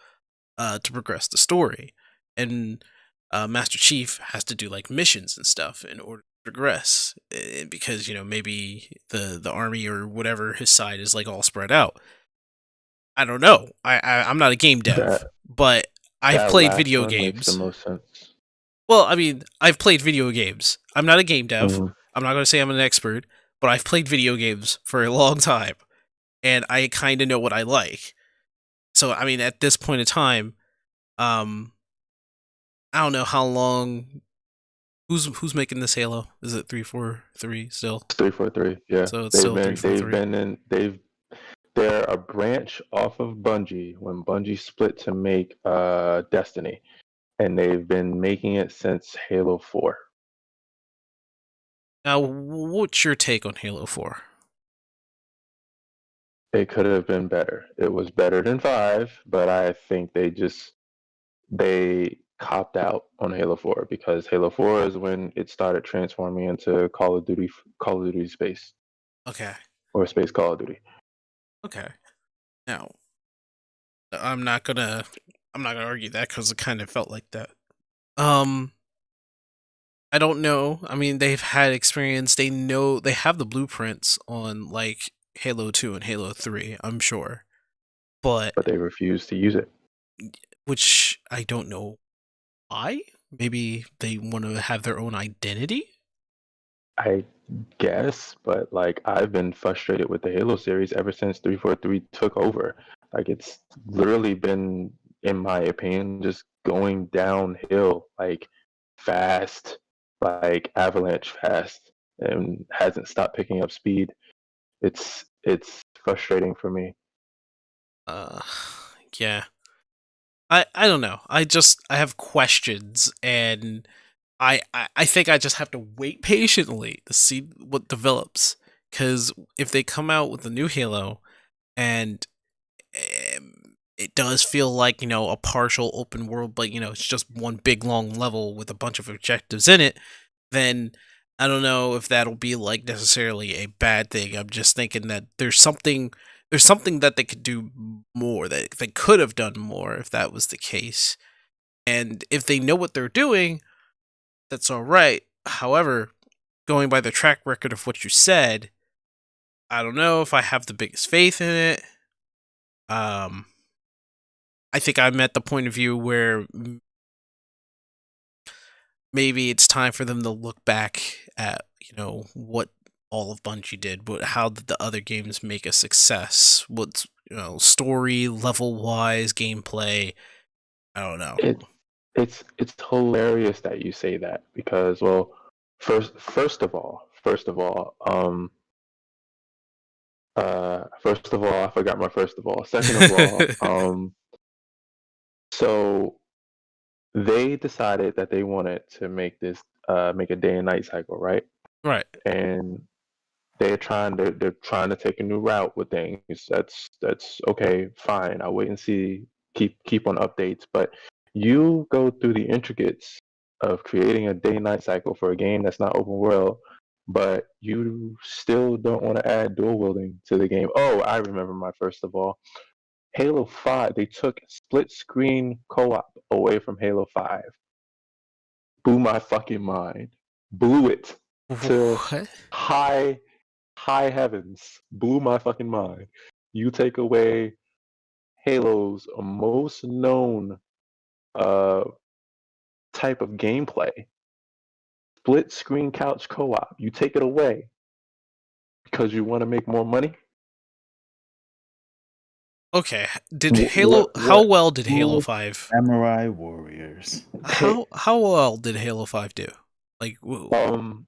to progress the story, and Master Chief has to do like missions and stuff in order to progress, because maybe the army or whatever his side is like all spread out. I don't know. I'm not a game dev, but I've That played last video one makes the games. most sense. Well, I mean, I've played video games. I'm not a game dev. Mhm. I'm not going to say I'm an expert, but I've played video games for a long time, and I kind of know what I like. So, I mean, at this point in time, I don't know how long. Who's making this Halo? Is it 343 still? It's 343. Yeah, So it's still 343. They're a branch off of Bungie when Bungie split to make Destiny, and they've been making it since Halo 4. Now, what's your take on Halo 4? It could have been better. It was better than 5, but I think they copped out on Halo 4, because Halo 4 is when it started transforming into Call of Duty Space, Okay. or Space Call of Duty. Okay. Now, I'm not gonna argue that, because it kind of felt like that. I don't know. I mean, they've had experience. They know they have the blueprints on like Halo 2 and Halo 3, I'm sure. But But they refuse to use it. which I don't know why. Maybe they want to have their own identity. I guess, but like I've been frustrated with the Halo series ever since 343 took over. Like it's literally been, in my opinion, just going downhill, like fast, like avalanche fast, and hasn't stopped picking up speed. It's frustrating for me. Uh yeah. I don't know. I have questions, and I think I just have to wait patiently to see what develops, cuz if they come out with a new Halo and it does feel like, a partial open world, but it's just one big long level with a bunch of objectives in it, then I don't know if that'll be like necessarily a bad thing. I'm just thinking that there's something that they could do more, that they could have done more if that was the case. And if they know what they're doing, that's all right. However, going by the track record of what you said, I don't know if I have the biggest faith in it. I think I'm at the point of view where maybe it's time for them to look back at, what all of Bungie did, but how did the other games make a success? What's, story, level wise, gameplay? I don't know. It's hilarious that you say that, because, well, first of all, I forgot my first of all. Second of all, so they decided that they wanted to make a day and night cycle, right? Right. And they're trying to take a new route with things. That's okay, fine. I'll wait and see. Keep on updates, but you go through the intricacies of creating a day and night cycle for a game that's not open world, but you still don't want to add dual wielding to the game. Oh, I remember my first of all. Halo 5, they took split screen co-op away from Halo 5. Blew my fucking mind. Blew it to What? high heavens. Blew my fucking mind. You take away Halo's most known uh, type of gameplay, split screen couch co-op. You take it away because you want to make more money. Okay, did Halo? How well did Halo 5? Samurai Warriors. How well did Halo 5 do? Like, You want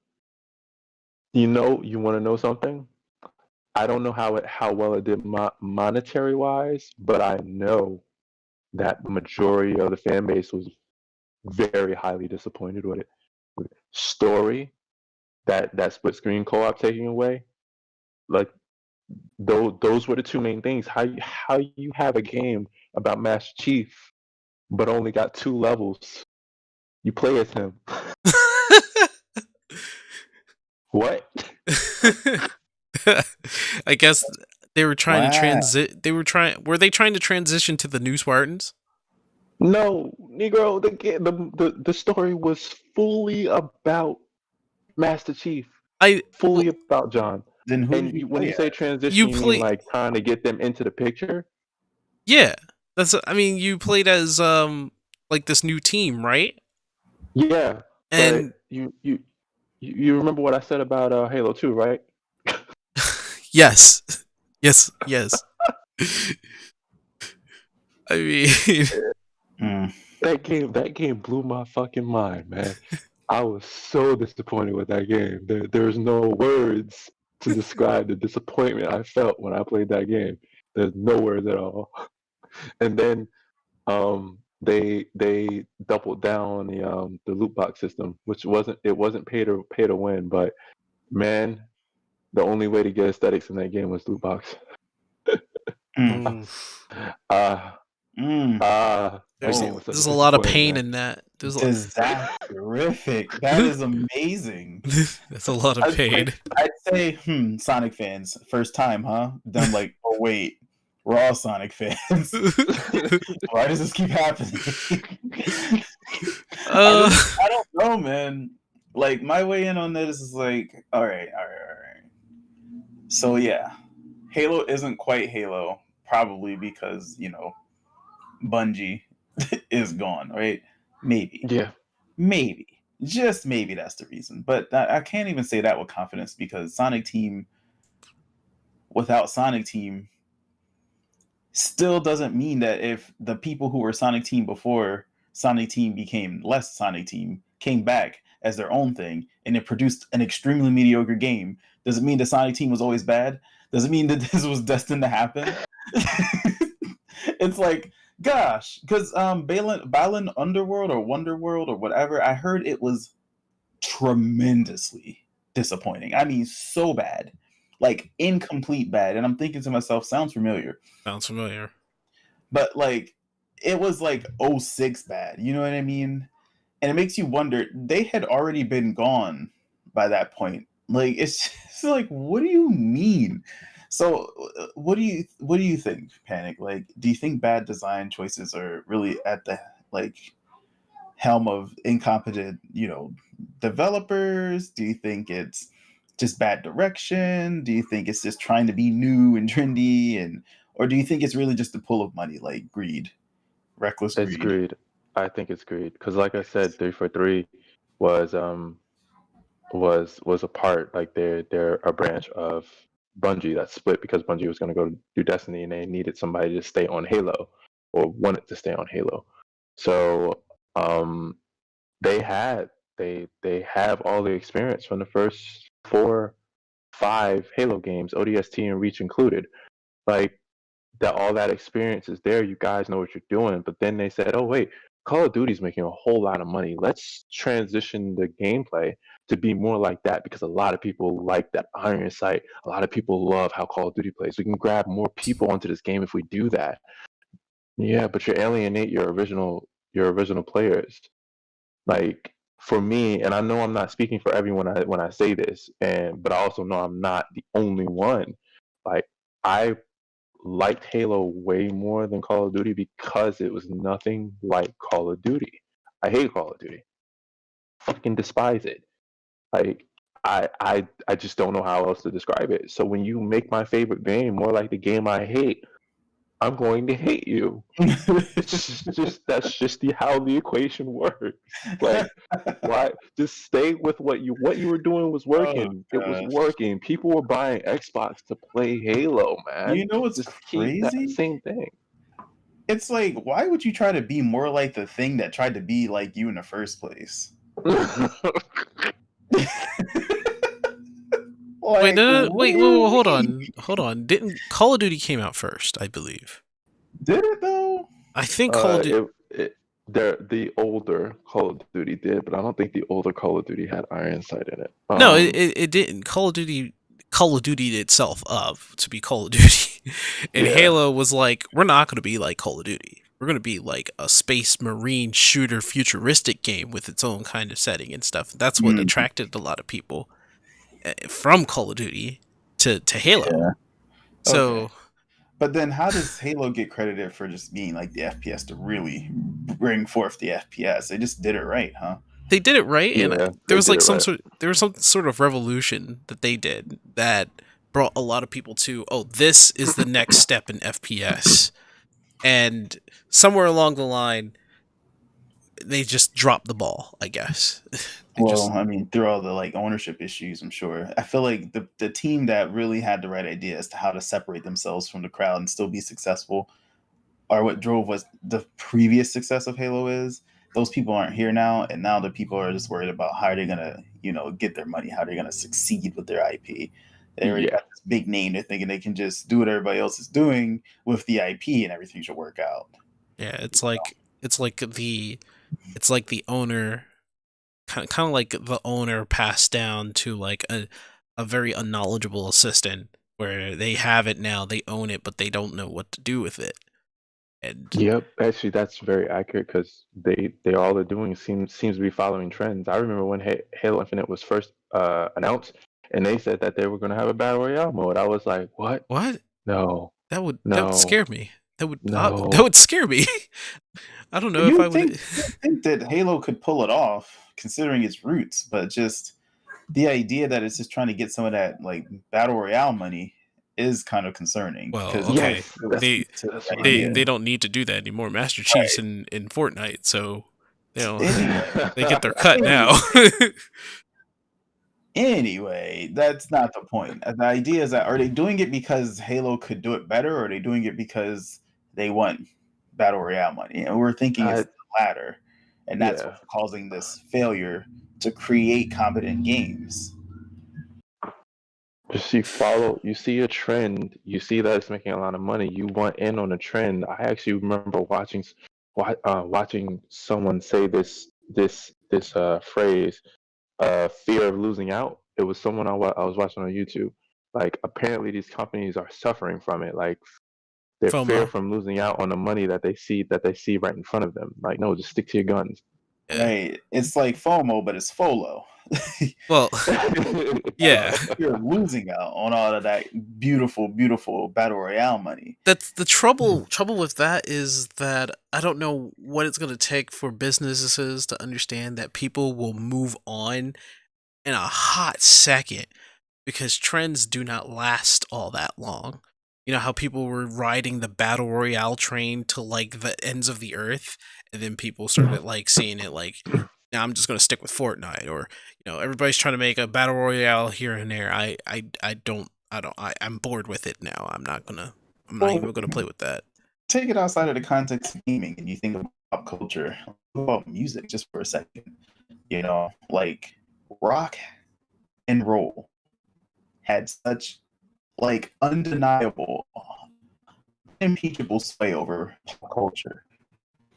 to know something? I don't know how well it did monetary wise, but I know that the majority of the fan base was very highly disappointed with it. Story, that split screen co-op taking away, like those were the two main things. How you have a game about Master Chief but only got 2 levels. You play as him. What? I guess they were trying Wow. to transit. Were they trying to transition to the new Spartans? No, Negro. The story was fully about Master Chief, fully about John. Then who And did you when play you say as? transition, you mean like trying to get them into the picture? Yeah, you played as like this new team, right? Yeah, And but you remember what I said about Halo 2, right? yes. I mean, that game blew my fucking mind, man. I was so disappointed with that game. There's no words to describe the disappointment I felt when I played that game. There's no words at all. And then they doubled down on the loot box system, which wasn't pay to win, but man, the only way to get aesthetics in that game was loot box. There's a lot of pain in that. Terrific. That is amazing. That's a lot of pain. I'd say, Sonic fans, first time, huh? Then I'm like, oh wait, we're all Sonic fans. Why does this keep happening? I don't know, man. Like, my way in on this is like, all right. So yeah, Halo isn't quite Halo, probably because Bungie is gone, right? Maybe. Yeah. Maybe. Just maybe that's the reason. But I can't even say that with confidence because Sonic Team, without Sonic Team, still doesn't mean that if the people who were Sonic Team before Sonic Team became less Sonic Team, came back as their own thing, and it produced an extremely mediocre game, does it mean the Sonic Team was always bad? Does it mean that this was destined to happen? It's like, gosh, because Balan Underworld or Wonderworld or whatever, I heard it was tremendously disappointing. I mean, so bad, like incomplete bad. And I'm thinking to myself, sounds familiar. But like, it was like 06 bad. You know what I mean? And it makes you wonder, they had already been gone by that point. Like, it's just like, what do you mean? So what do you think, Panic? Like, do you think bad design choices are really at the helm of incompetent, developers? Do you think it's just bad direction? Do you think it's just trying to be new and trendy, or do you think it's really just a pull of money, like greed, reckless greed? It's greed. I think it's greed because, like I said, 343 was a part, like they're a branch of Bungie that split because Bungie was going to go do Destiny and they needed somebody to stay on Halo or wanted to stay on Halo. So they have all the experience from the first 4-5 Halo games, ODST and Reach included. Like all that experience is there. You guys know what you're doing. But then they said, oh wait, Call of Duty's making a whole lot of money. Let's transition the gameplay to be more like that because a lot of people like that iron sight. A lot of people love how Call of Duty plays. We can grab more people onto this game if we do that. Yeah, but you alienate your original players. Like for me, and I know I'm not speaking for everyone when I say this, but I also know I'm not the only one. Like, I liked Halo way more than Call of Duty because it was nothing like Call of Duty. I hate Call of Duty. Fucking despise it. Like, I just don't know how else to describe it. So when you make my favorite game more like the game I hate, I'm going to hate you. It's just that's just how the equation works. Like, why just stay with what you were doing was Oh working. It was gosh. working. People were buying Xbox to play Halo, man. You know what's Just keep that crazy? same thing. It's like, why would you try to be more like the thing that tried to be like you in the first place? Wait, Like, no, no, wait, really? hold on. Didn't Call of Duty came out first? I believe. Did it though? I think Call of Duty. The older Call of Duty did, but I don't think the older Call of Duty had Iron Sight in it. No, it didn't. Call of Duty itself to be Call of Duty, and Yeah. Halo was like, we're not going to be like Call of Duty. We're going to be like a space marine shooter futuristic game with its own kind of setting and stuff. That's what attracted a lot of people from Call of Duty to Halo. Yeah. So, Okay. But then how does Halo get credited for just being like the FPS to really bring forth the FPS? They just did it right, huh? they did it right, and Yeah, there was they like did it right. there was some sort of revolution that they did that brought a lot of people to, oh, this is the next step in FPS. And somewhere along the line, they just dropped the ball, I guess. I mean, through all the like ownership issues, I'm sure. I feel like the team that really had the right idea as to how to separate themselves from the crowd and still be successful are what drove what the previous success of Halo is. Those people aren't here now, and now the people are just worried about how they're gonna, get their money, how they're gonna succeed with their IP. They already got this big name. They're thinking they can just do what everybody else is doing with the IP, and everything should work out. Yeah, it's like the owner, kind of like the owner passed down to like a very unknowledgeable assistant, where they have it now, they own it, but they don't know what to do with it. And Yep, actually, that's very accurate because they all they're doing seems to be following trends. I remember when Halo Infinite was first announced, and they said that they were going to have a battle royale mode. I was like, what? what? No, That would no, scare me. That no. would scare me. I don't know if You I would. think that Halo could pull it off, considering its roots, but just the idea that it's just trying to get some of that like battle royale money is kind of concerning. Well, Because okay, Yes, that's what I mean. they don't need to do that anymore. Master Chief's in Fortnite, so they don't Anyway, they get their cut now. anyway, that's not the point. The idea is that, are they doing it because Halo could do it better, or are they doing it because they want battle royale money? And we're thinking it's the latter, and that's what's causing this failure to create competent games. Just you see a trend, you see that it's making a lot of money, you want in on a trend. I actually remember watching someone say this phrase, fear of losing out. It was someone I was watching on YouTube. Like, apparently these companies are suffering from it. Like, they're fear FOMO. from losing out on the money that they see right in front of them. Like, no, just stick to your guns. Yeah. Right. It's like FOMO, but it's FOLO. Well, yeah. You're losing out on all of that beautiful, beautiful battle royale money. That's the trouble with that, is that I don't know what it's going to take for businesses to understand that people will move on in a hot second, because trends do not last all that long. You know how people were riding the battle royale train to like the ends of the earth, and then people started like seeing it like, now I'm just going to stick with Fortnite, or everybody's trying to make a battle royale here and there. I'm bored with it now. I'm not even gonna play with that. Take it outside of the context of gaming, and you think about pop culture, about music just for a second. Like rock and roll had such like undeniable, unimpeachable sway over pop culture.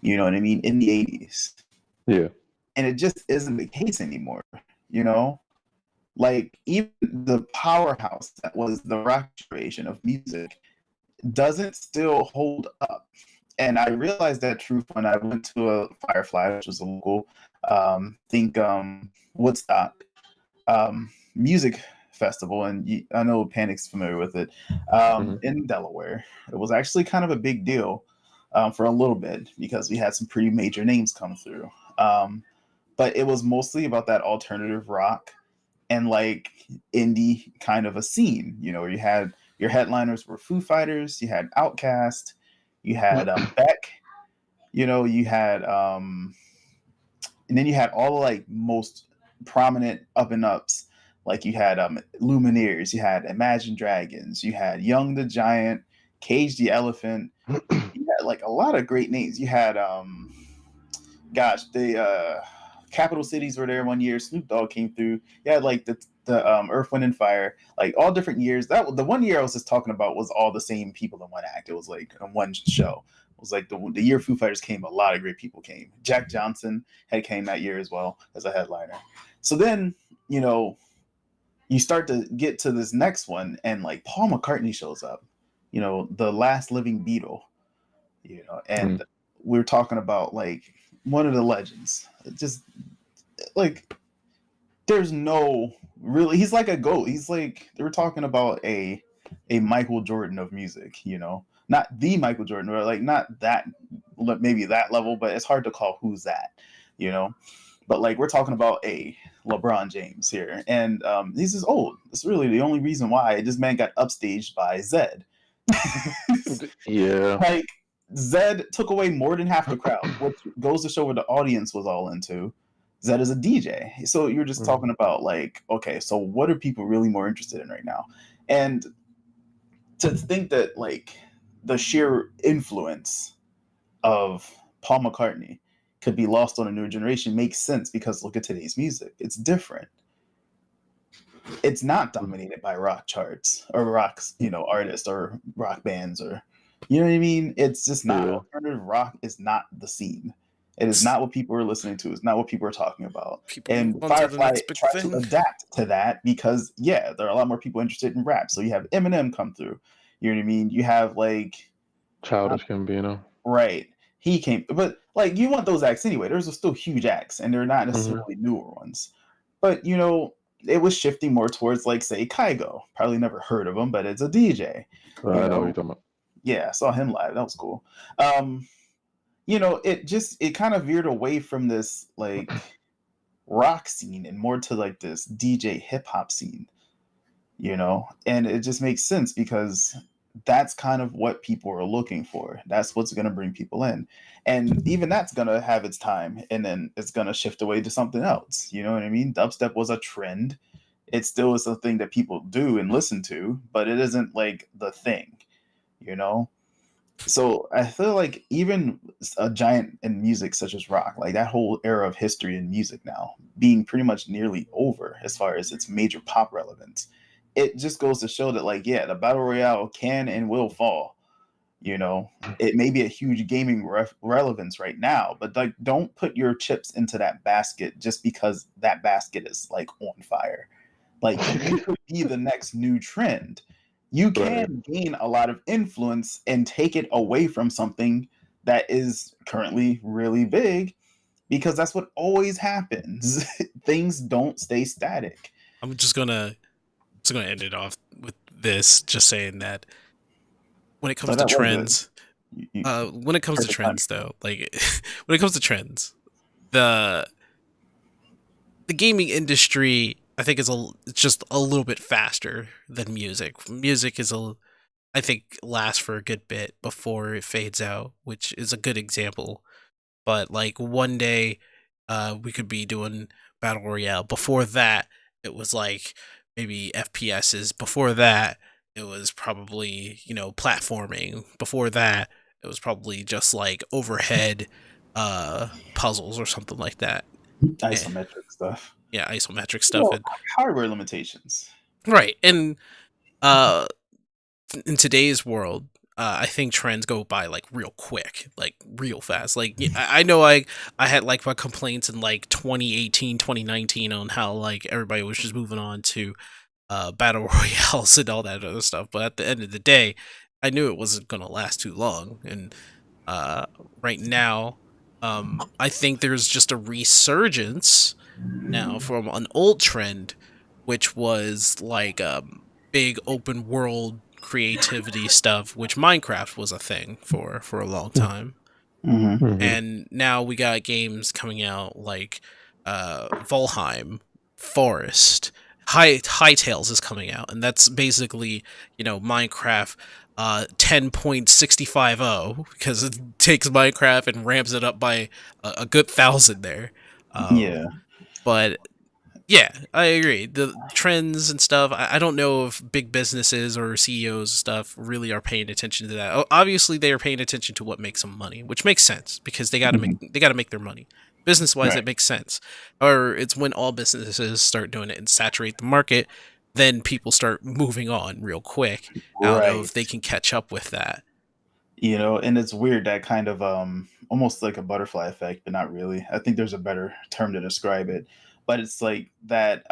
You know what I mean? In the 80s. Yeah. And it just isn't the case anymore. Like, even the powerhouse that was the rock generation of music doesn't still hold up. And I realized that truth when I went to a Firefly, which was a local, Woodstock music festival, and I know Panic's familiar with it, in Delaware. It was actually kind of a big deal for a little bit because we had some pretty major names come through. But it was mostly about that alternative rock and like indie kind of a scene. You know, you had your headliners were Foo Fighters, you had Outkast, you had Beck, you know, you had and then you had all the like most prominent up and ups. Like you had Lumineers, you had Imagine Dragons, you had Young the Giant, Cage the Elephant. You had like a lot of great names. You had the Capital Cities were there one year. Snoop Dogg came through. You had like the Earth, Wind and Fire, like all different years. That the one year I was just talking about was all the same people in one act. It was like in one show. It was like the year Foo Fighters came, a lot of great people came. Jack Johnson had came that year as well as a headliner. So then, you know, you start to get to this next one, and like Paul McCartney shows up, you know, the last living Beatle, you know, and we're talking about like one of the legends. Just like there's no really, he's like a GOAT. He's like, they were talking about a Michael Jordan of music, you know, not the Michael Jordan, or like not that, maybe that level, but it's hard to call who's that, you know. But like we're talking about a LeBron James here, and this is old. It's really the only reason why this man got upstaged by Zed. Yeah, Like Zed took away more than half the crowd, which goes to show what the audience was all into. Zed is a DJ, so you're just talking about like, okay, so what are people really more interested in right now? And to think that like the sheer influence of Paul McCartney could be lost on a new generation makes sense, because look at today's music. It's different. It's not dominated by rock charts or rocks, you know, artists or rock bands, or you know what I mean? It's just not. Yeah. Alternative rock is not the scene. It is not what people are listening to. It's not what people are talking about. People And move on to the Firefly next big tried thing. to adapt to that because yeah, there are a lot more people interested in rap. So you have Eminem come through. You know what I mean? You have like Childish Gambino. right. He came, but like you want those acts anyway. There's still huge acts, and they're not necessarily newer ones. But you know, it was shifting more towards like say Kygo. Probably never heard of him, but it's a DJ. I know what you're talking about. Yeah, I saw him live. That was cool. You know, it kind of veered away from this like rock scene and more to like this DJ hip hop scene. You know, and it just makes sense because that's kind of what people are looking for. That's what's going to bring people in. And even that's going to have its time, and then it's going to shift away to something else. You know what I mean? Dubstep was a trend. It still is a thing that people do and listen to, but it isn't like the thing, you know? So I feel like even a giant in music such as rock, like that whole era of history in music now being pretty much nearly over as far as its major pop relevance, it just goes to show that like, yeah, the battle royale can and will fall. You know, it may be a huge gaming relevance right now, but like, don't put your chips into that basket just because that basket is like on fire. Like, you could be the next new trend. You can gain a lot of influence and take it away from something that is currently really big, because that's what always happens. Things don't stay static. I'm just gonna end it off with this, just saying that when it comes to trends, when it comes to trends though, like when it comes to trends, the gaming industry, I think it's just a little bit faster than music. Music is I think lasts for a good bit before it fades out, which is a good example. But like one day, we could be doing battle royale. Before that, it was like maybe FPSs. Before that, it was probably, you know, platforming. Before that, it was probably just like overhead puzzles or something like that. Isometric stuff. Yeah, isometric stuff. Well, hardware limitations. Right. And in today's world, I think trends go by like real quick, like real fast. Like I know I had like my complaints in like 2018, 2019 on how like everybody was just moving on to battle royales and all that other stuff. But at the end of the day, I knew it wasn't going to last too long. And right now. I think there's just a resurgence now from an old trend, which was like big open world creativity stuff, which Minecraft was a thing for a long time. Mm-hmm. Mhm. And now we got games coming out like Valheim, Forest, Hightails is coming out, and that's basically Minecraft 10.650 because it takes Minecraft and ramps it up by a good thousand there. Yeah. But yeah, I agree. The trends and stuff. I don't know if big businesses or CEOs and stuff really are paying attention to that. Obviously, they are paying attention to what makes them money, which makes sense because Mhm. they got to make their money. Business wise, Right. it makes sense. Or it's when all businesses start doing it and saturate the market, then people start moving on real quick out Right. of they can catch up with that. And it's weird that kind of almost like a butterfly effect, but not really. I think there's a better term to describe it. But it's like that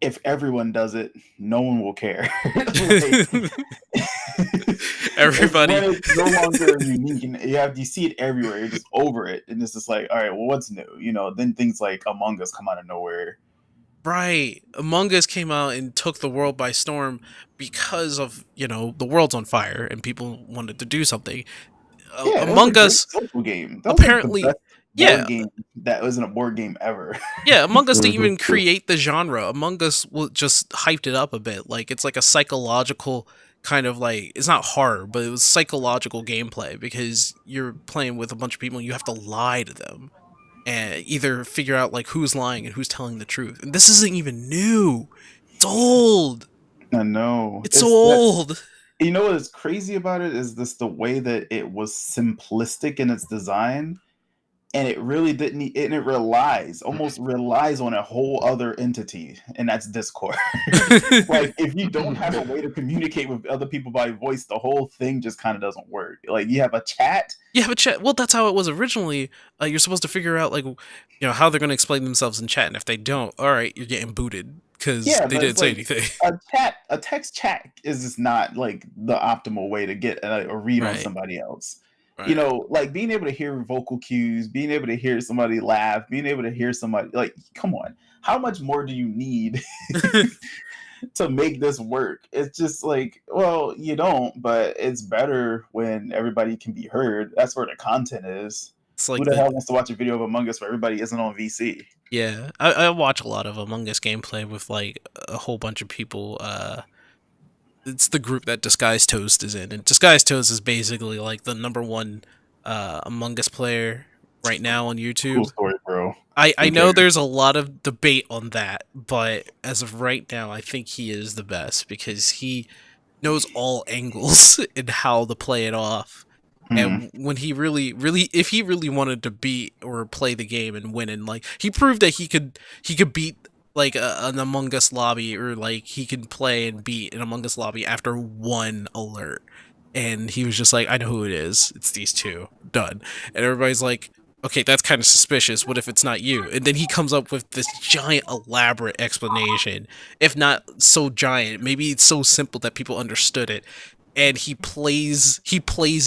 if everyone does it, no one will care. Like it's when Everybody. it's no longer unique and you see it everywhere. You're just over it. And it's just like, all right, well, what's new? Then things like Among Us come out of nowhere. Right. Among Us came out and took the world by storm because of, the world's on fire and people wanted to do something. Yeah, that was a Among great Us social game. That was like the apparently, best yeah, board game that wasn't a board game ever. yeah, Among Us didn't Mhm. even create the genre. Among Us just hyped it up a bit. Like it's like a psychological kind of like it's not horror, but it was psychological gameplay because you're playing with a bunch of people and you have to lie to them and either figure out like who's lying and who's telling the truth. And this isn't even new. It's old. I know. It's so It's that old. you know what is crazy about it is this the way that it was simplistic in its design, and it really didn't and it almost relies on a whole other entity, and that's Discord. Like if you don't have a way to communicate with other people by voice, the whole thing just kind of doesn't work. Like you have a chat. Yeah, but chat. Well, that's how it was originally. You're supposed to figure out like how they're going to explain themselves in chat, and if they don't, all right, you're getting booted because Yeah, they but it's didn't say like anything. a text chat is just not like the optimal way to get a read on Right, somebody else. right. Like being able to hear vocal cues, being able to hear somebody laugh, being able to hear somebody like, come on, how much more do you need to make this work? It's just like, well, you don't, but it's better when everybody can be heard. That's where the content is. It's Who like the the hell wants to watch a video of Among Us where everybody isn't on VC? yeah. I watch a lot of Among Us gameplay with like a whole bunch of people. It's the group that Disguised Toast is in, and Disguised Toast is basically like the number one Among Us player right now on Cool YouTube. story, bro. I Who know cares? there's a lot of debate on that, but as of right now, I think he is the best because he knows all angles and how to play it off. Hmm. And when he really, if he really wanted to beat or play the game and win, and like he proved that he could beat like an Among Us lobby or like he can play and beat an Among Us lobby after one alert. And he was just like, I know who it is. It's these two. Done. And everybody's like, okay, that's kind of suspicious. What if it's not you? And then he comes up with this giant, elaborate explanation. If not so giant, maybe it's so simple that people understood it. And he plays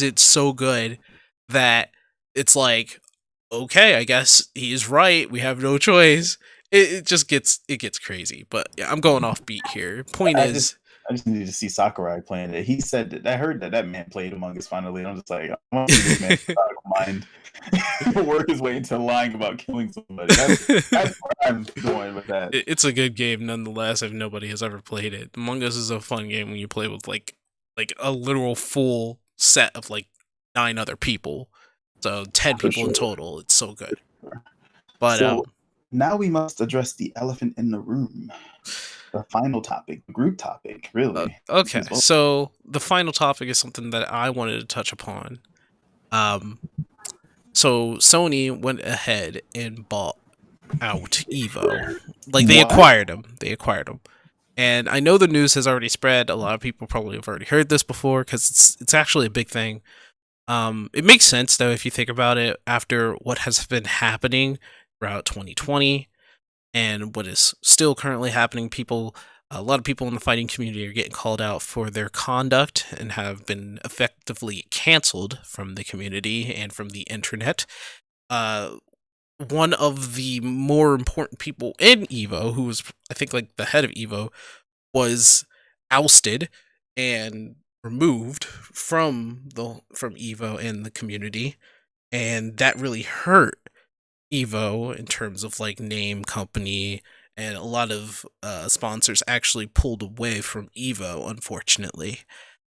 it so good that it's like, okay, I guess he's right. We have no choice. It just gets crazy. But yeah, I'm going off beat here. Point I just is, I just needed to see Sakurai playing it. He said that I heard that man played Among Us finally. And I'm just like, I want to see this man mind work his way into lying about killing somebody. That's where I'm going with that. it's a good game nonetheless. If nobody has ever played it, Among Us is a fun game when you play with like a literal full set of like 9 other people. So 10 For people in sure. total. It's so good. But So now we must address the elephant in the room. The final topic, the group topic, really. okay. As well. So the final topic is something that I wanted to touch upon. Um, so Sony went ahead and bought out Evo. Like they What? acquired them. They acquired them. And I know the news has already spread. A lot of people probably have already heard this before because it's actually a big thing. It makes sense though if you think about it after what has been happening throughout 2020 and what is still currently happening. People A lot of people in the fighting community are getting called out for their conduct and have been effectively canceled from the community and from the internet. Uh, One of the more important people in Evo, who was, I think, like the head of Evo, was ousted and removed from Evo and the community, and that really hurt Evo in terms of like name, company, and a lot of sponsors actually pulled away from Evo, unfortunately.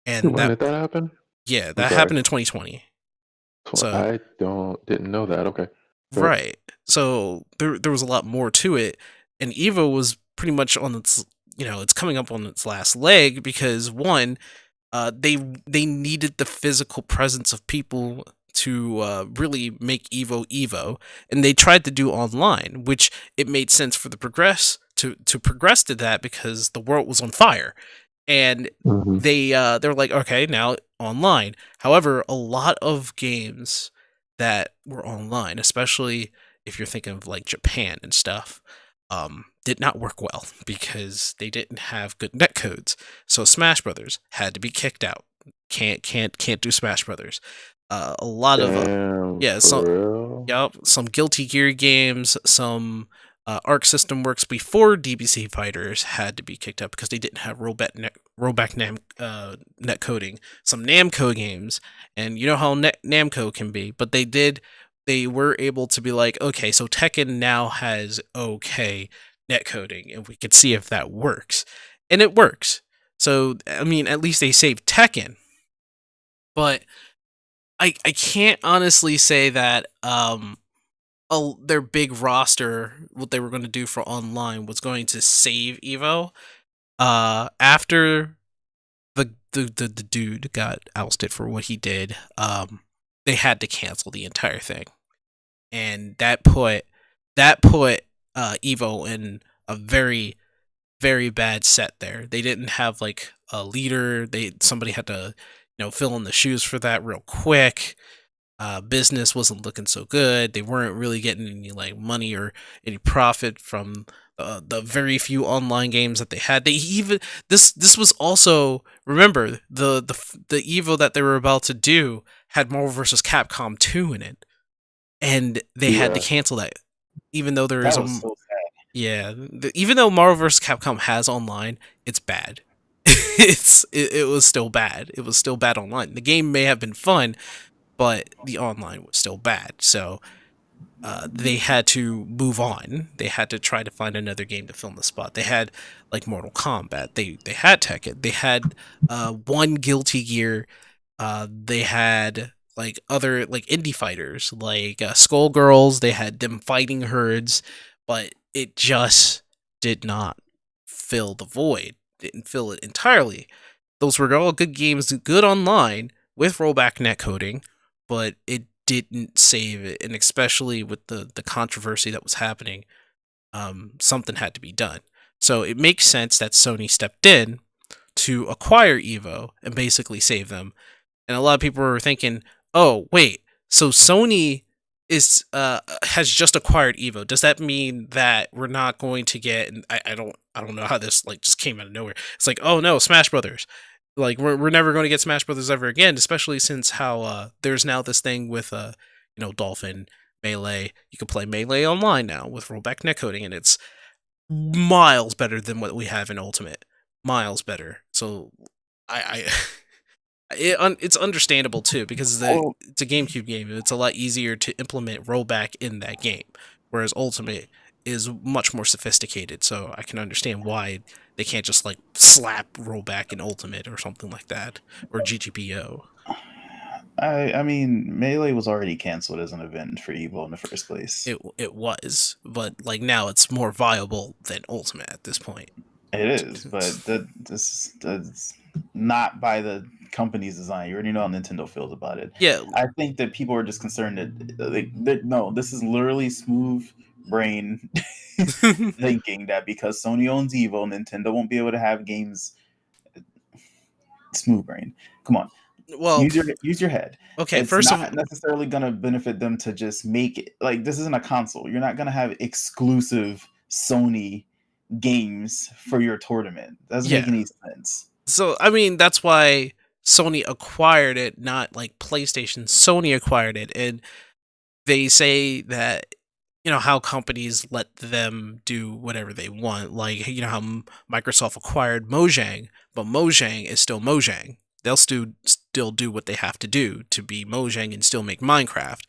And When that, did that happen? yeah, I'm that sorry. happened in 2020. So I didn't know that. Okay. Good. right, so there was a lot more to it, and Evo was pretty much on its, it's coming up on its last leg because one, they needed the physical presence of people to really make Evo Evo, and they tried to do online, which it made sense for the progress to progress to that because the world was on fire, and Hmm. they're like, okay, now online. However, a lot of games that were online, especially if you're thinking of like Japan and stuff, did not work well because they didn't have good netcodes. So Smash Brothers had to be kicked out. Can't do Smash Brothers. A lot of Damn, yeah, some for real? yep, some Guilty Gear games, some Arc System Works before DBC Fighters had to be kicked out because they didn't have net coding. Some Namco games, and you know how Namco can be, but they were able to be like, okay, so Tekken now has okay net coding, and we could see if that works, and it works. So I mean, at least they saved Tekken, but I can't honestly say that their big roster, what they were going to do for online, was going to save Evo. After the dude got ousted for what he did, they had to cancel the entire thing, and that put Evo in a very very bad set there. They didn't have like a leader. Somebody had to fill in the shoes for that real quick. Business wasn't looking so good. They weren't really getting any like money or any profit from the very few online games that they had. They even this was also, remember, the Evo that they were about to do had Marvel vs. Capcom 2 in it, and they had to Yeah. cancel that, even though there is That a was so sad. yeah, even though Marvel vs. Capcom has online, it's bad. It was still bad. It was still bad online. The game may have been fun, but the online was still bad. So they had to move on. They had to try to find another game to fill in the spot. They had like Mortal Kombat. They had Tekken. They had one Guilty Gear. They had like other like indie fighters like Skullgirls. They had them fighting herds, but it just did not fill the void. Didn't fill it entirely. Those were all good games, good online with rollback netcoding, but it didn't save it. And especially with the controversy that was happening, something had to be done. So it makes sense that Sony stepped in to acquire Evo and basically save them. And a lot of people were thinking, "Oh, wait, so Sony is has just acquired Evo. Does that mean that we're not going to get?" And I don't know how this like just came out of nowhere. It's like, "Oh no, Smash Brothers." Like we're never going to get Smash Brothers ever again, especially since how there's now this thing with Dolphin Melee. You can play Melee online now with rollback netcoding, and it's miles better than what we have in Ultimate. Miles better. So I it's understandable too because Well, it's a GameCube game. It's a lot easier to implement rollback in that game, whereas Ultimate is much more sophisticated. So I can understand why they can't just like slap rollback in Ultimate or something like that, or GGPO. I mean, Melee was already canceled as an event for Evo in the first place. It was, but like now it's more viable than Ultimate at this point. It is, but that's not by the company's design. You already know how Nintendo feels about it. Yeah. I think that people are just concerned that no, this is literally smooth brain thinking that because Sony owns Evo, Nintendo won't be able to have games. Smooth brain. Come on, Well, use your head. okay. It's First of not necessarily going to benefit them to just make it like this isn't a console. You're not going to have exclusive Sony games for your tournament. Doesn't make Yeah. any sense. So I mean, that's why Sony acquired it, not like PlayStation. Sony acquired it, and they say that how companies let them do whatever they want. Like how Microsoft acquired Mojang, but Mojang is still Mojang. They'll still do what they have to do to be Mojang and still make Minecraft.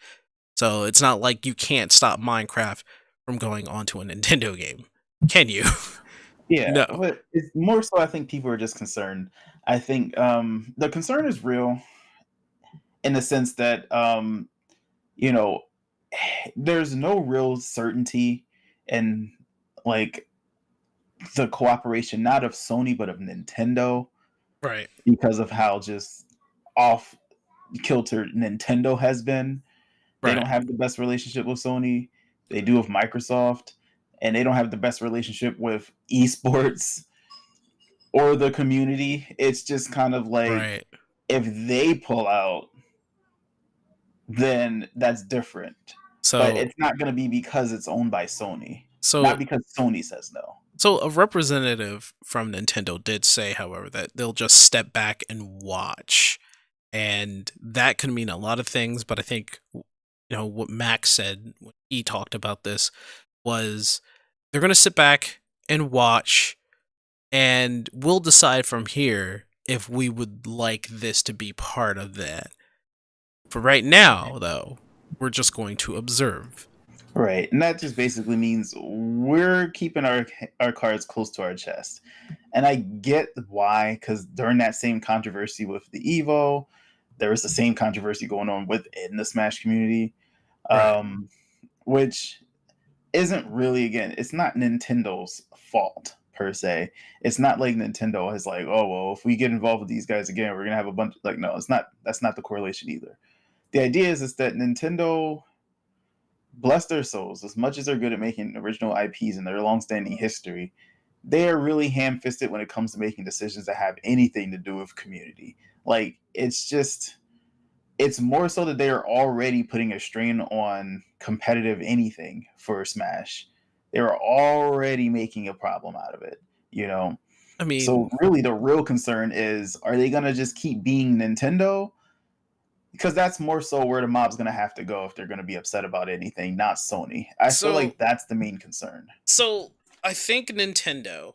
So it's not like you can't stop Minecraft from going onto a Nintendo game, can you? Yeah, No. but it's more so I think people are just concerned. I think the concern is real in the sense that you know there's no real certainty in like the cooperation not of Sony but of Nintendo Right. because of how just off kilter Nintendo has been. They Right. don't have the best relationship with Sony. They do with Microsoft, and they don't have the best relationship with esports or the community. It's just kind of like Right. if they pull out, then that's different. But So it's not going to be because it's owned by Sony, not so because Sony says no. so a representative from Nintendo did say, however, that they'll just step back and watch. And that could mean a lot of things, but I think what Max said when he talked about this was they're going to sit back and watch, and we'll decide from here if we would like this to be part of that. For right now, though, we're just going to observe. Right, and that just basically means we're keeping our cards close to our chest. And I get why, because during that same controversy with the Evo, there was the same controversy going on within the Smash community, Right. which isn't really, again, it's not Nintendo's fault per se. It's not like Nintendo is like, oh well, if we get involved with these guys again, we're gonna have a bunch. Like, no, it's not. That's not the correlation either. The idea is that Nintendo, bless their souls, as much as they're good at making original IPs and their long-standing history, they are really ham-fisted when it comes to making decisions that have anything to do with community. Like, it's more so that they are already putting a strain on competitive anything for Smash. They are already making a problem out of it, you know. I So mean, really, the real concern is: are they gonna just keep being Nintendo? Because that's more so where the mob's gonna have to go if they're gonna be upset about anything, not Sony. I feel so like that's the main concern. so I think Nintendo.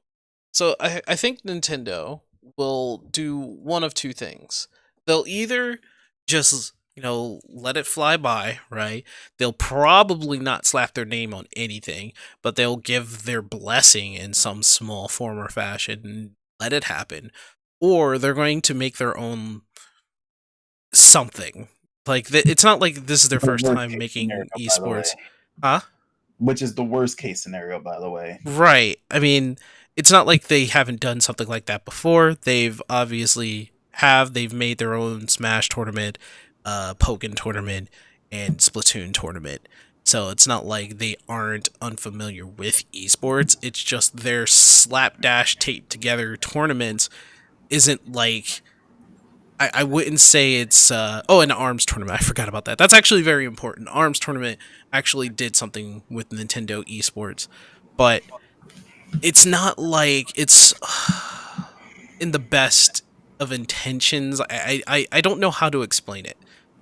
So I think Nintendo will do one of two things. They'll either just let it fly by, right? They'll probably not slap their name on anything, but they'll give their blessing in some small form or fashion and let it happen. Or they're going to make their own something. Like it's not like this is their The first worst time case scenario, making by the way. esports. Huh? Which is the worst case scenario, by the way. Right. I mean, it's not like they haven't done something like that before. They've obviously they've made their own Smash tournament, Pokken tournament, and Splatoon tournament. So it's not like they aren't unfamiliar with esports. It's just their slapdash taped together tournaments isn't like I wouldn't say it's an ARMS tournament. I forgot about that. That's actually very important. ARMS tournament actually did something with Nintendo esports, but it's not like it's in the best of intentions. I don't know how to explain it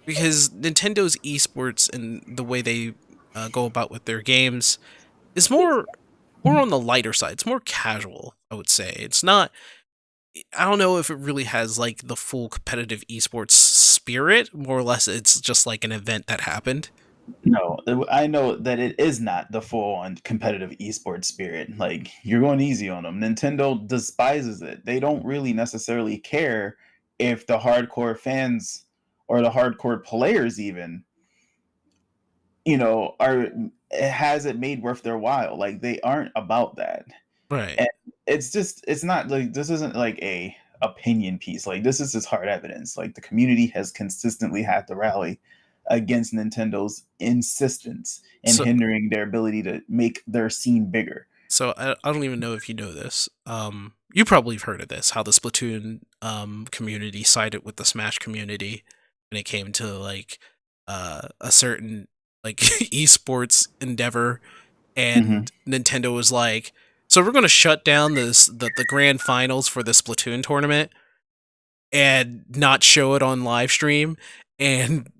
because Nintendo's esports and the way they go about with their games is more on the lighter side. It's more casual, I would say. It's not. I don't know if it really has like the full competitive esports spirit. More or less, it's just like an event that happened. No, I know that it is not the full on competitive esports spirit. Like, you're going easy on them. Nintendo despises it. They don't really necessarily care if the hardcore fans or the hardcore players even, are has it made worth their while. Like, they aren't about that. Right. And it's not like this isn't like a opinion piece. Like, this is just hard evidence. Like, the community has consistently had to rally against Nintendo's insistence in So hindering their ability to make their scene bigger. I don't even know if you know this. You probably have heard of this. How the Splatoon community sided with the Smash community when it came to like a certain like esports endeavor, Mhm. and Nintendo was like, so we're gonna shut down the grand finals for the Splatoon tournament and not show it on live stream. And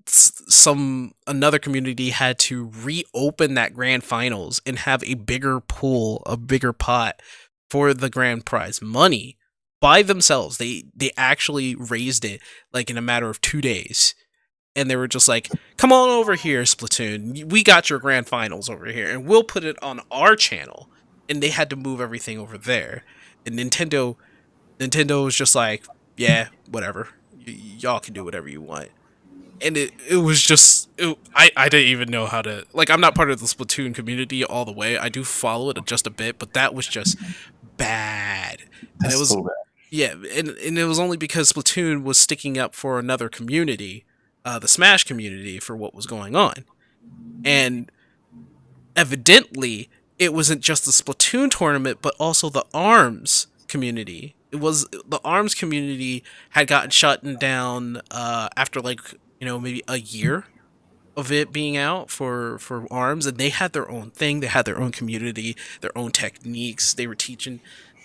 another community had to reopen that grand finals and have a bigger pool, a bigger pot for the grand prize money by themselves. They actually raised it like in a matter of 2 days. And they were just like, "Come on over here, Splatoon. We got your grand finals over here, and we'll put it on our channel." And they had to move everything over there. And Nintendo was just like, "Yeah, whatever. Y'all can do whatever you want." And it was just I didn't even know how to, like, I'm not part of the Splatoon community all the way. I do follow it just a bit, but that was just bad. And it That's was so bad. yeah, and it was only because Splatoon was sticking up for another community, the Smash community, for what was going on. And evidently it wasn't just the Splatoon tournament, but also the ARMS community. It was the ARMS community had gotten shut down after, like, maybe a year of it being out for ARMS, and they had their own thing. They had their own community, their own techniques. They were teaching,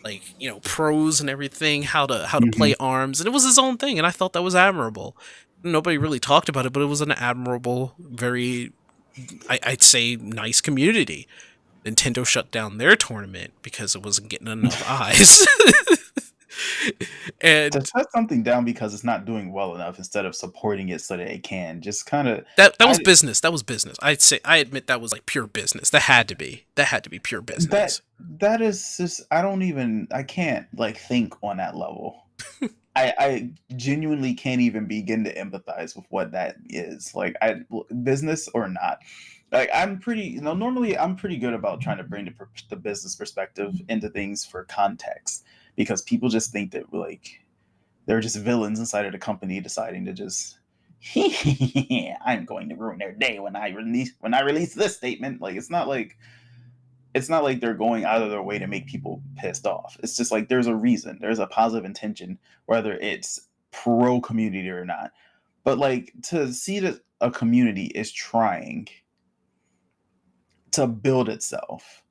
like, pros and everything how to Hmm. play ARMS, and it was his own thing. And I thought that was admirable. Nobody really talked about it, but it was an admirable, very, I'd say, nice community. Nintendo shut down their tournament because it wasn't getting enough eyes. To And shut something down because it's not doing well enough instead of supporting it so that it can just kind of, that was I business. That was business. I admit that was like pure business. That had to be. That had to be pure that business. that is just, I can't like think on that level. I genuinely can't even begin to empathize with what that is. Like, business or not. Like, I'm pretty, normally I'm pretty good about trying to bring the business perspective into things for context, because people just think that, like, they're just villains inside of the company deciding to just I'm going to ruin their day when I release this statement. Like, it's not like they're going out of their way to make people pissed off. It's just like there's a reason, there's a positive intention, whether it's pro community or not. But like, to see that a community is trying to build itself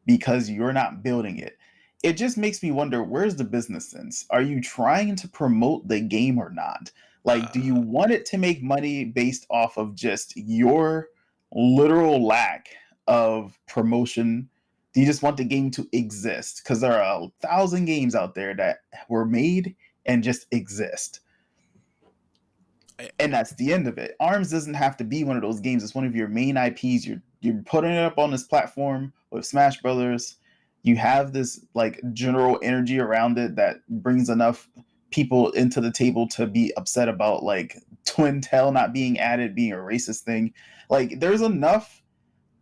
because you're not building it, it just makes me wonder, where's the business sense? Are you trying to promote the game or not? Like, do you Uh, want it to make money based off of just your literal lack of promotion? Do you just want the game to exist? Because there are 1,000 games out there that were made and just exist, I, and that's the end of it. Arms doesn't have to be one of those games. It's one of your main IPs. You're putting it up on this platform with Smash Brothers. You have this like general energy around it that brings enough people into the table to be upset about like Twin Tail not being added being a racist thing. Like, there's enough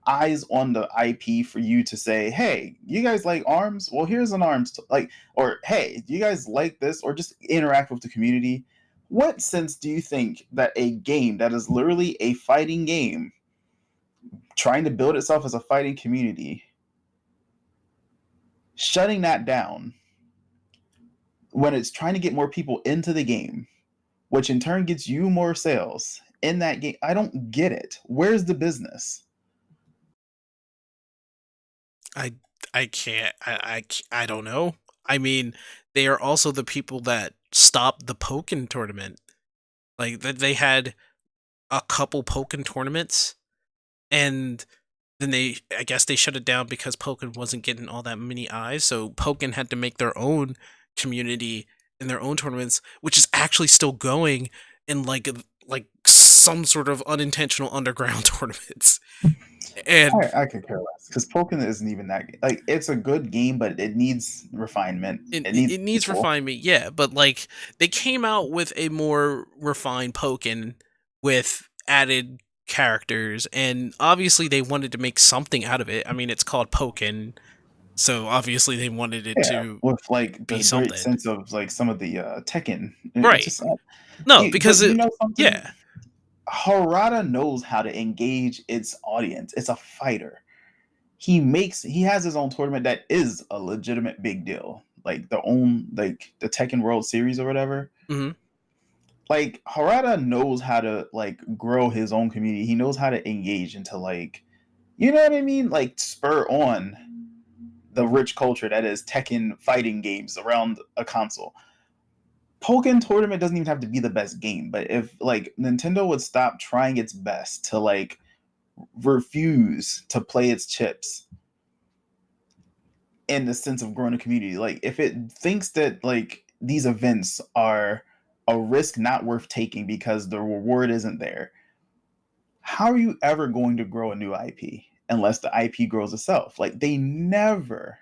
eyes on the IP for you to say, "Hey, you guys like Arms? Well, here's an Arms." Like, or, "Hey, do you guys like this?" Or just interact with the community. What sense do you think that a game that is literally a fighting game, trying to build itself as a fighting community, shutting that down when it's trying to get more people into the game, which in turn gets you more sales in that game? I don't get it. Where's the business? I, I can't. I don't know. I mean, they are also the people that stopped the Pokken tournament. Like, they had a couple Pokken tournaments, and then I guess they shut it down because Pokken wasn't getting all that many eyes. So Pokken had to make their own community and their own tournaments, which is actually still going in like some sort of unintentional underground tournaments. And I could care less, because Pokemon isn't even that. Like, it's a good game, but it needs refinement. it, It needs it needs people. refinement, yeah, but like they came out with a more refined Pokken with added characters, and obviously they wanted to make something out of it. I mean, it's called Pokken, so obviously they wanted it Yeah, to with like be the great something. sense of like some of the Tekken. It's Right. just No, you, but because you know something, yeah. Harada knows how to engage its audience. It's a fighter. He has his own tournament that is a legitimate big deal, like the Tekken World Series or whatever. Mhm. Like, Harada knows how to like grow his own community. He knows how to engage into, like, you know what I mean, like spur on the rich culture that is Tekken fighting games around a console. Pokken Tournament doesn't even have to be the best game, but if like Nintendo would stop trying its best to like refuse to play its chips in the sense of growing a community, like if it thinks that like these events are a risk not worth taking because the reward isn't there, how are you ever going to grow a new IP unless the IP grows itself? Like they never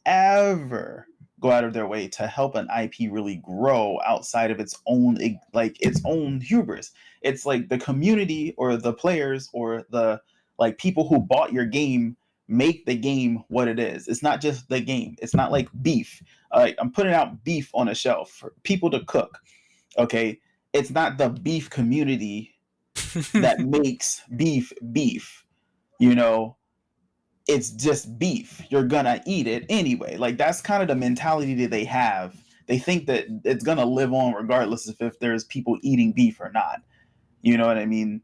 ever go out of their way to help an IP really grow outside of its own like its own hubris. It's like the community or the players or the like people who bought your game make the game what it is. It's not just the game. It's not like beef. I'm putting out beef on a shelf for people to cook. Okay, it's not the beef community that makes beef beef. You know, it's just beef. You're gonna eat it anyway. Like that's kind of the mentality that they have. They think that it's gonna live on regardless of if there's people eating beef or not. You know what I mean?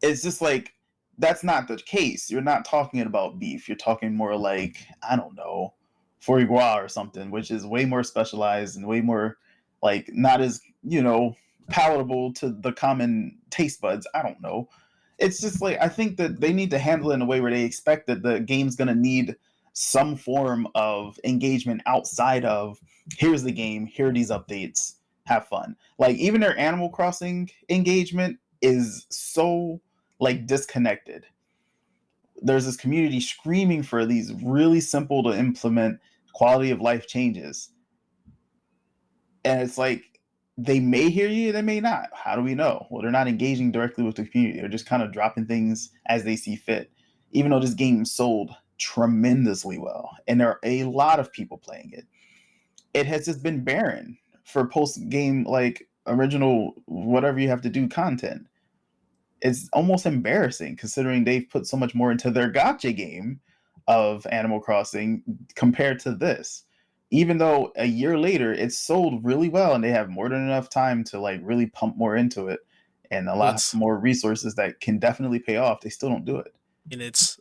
It's just like that's not the case. You're not talking about beef. You're talking more like, I don't know, foie gras or something, which is way more specialized and way more like not as, you know, palatable to the common taste buds. I don't know. It's just like I think that they need to handle it in a way where they expect that the game's gonna need some form of engagement outside of here's the game, here are these updates, have fun. Like even their Animal Crossing engagement is so like disconnected. There's this community screaming for these really simple to implement quality of life changes. And it's like they may hear you, they may not. How do we know? Well, they're not engaging directly with the community. They're just kind of dropping things as they see fit. Even though this game sold tremendously well, and there are a lot of people playing it, it has just been barren for post-game, like original, whatever you have to do content. It's almost embarrassing considering they've put so much more into their gotcha game of Animal Crossing compared to this. Even though a year later it's sold really well and they have more than enough time to like really pump more into it and a lot What's more resources that can definitely pay off, they still don't do it. and it's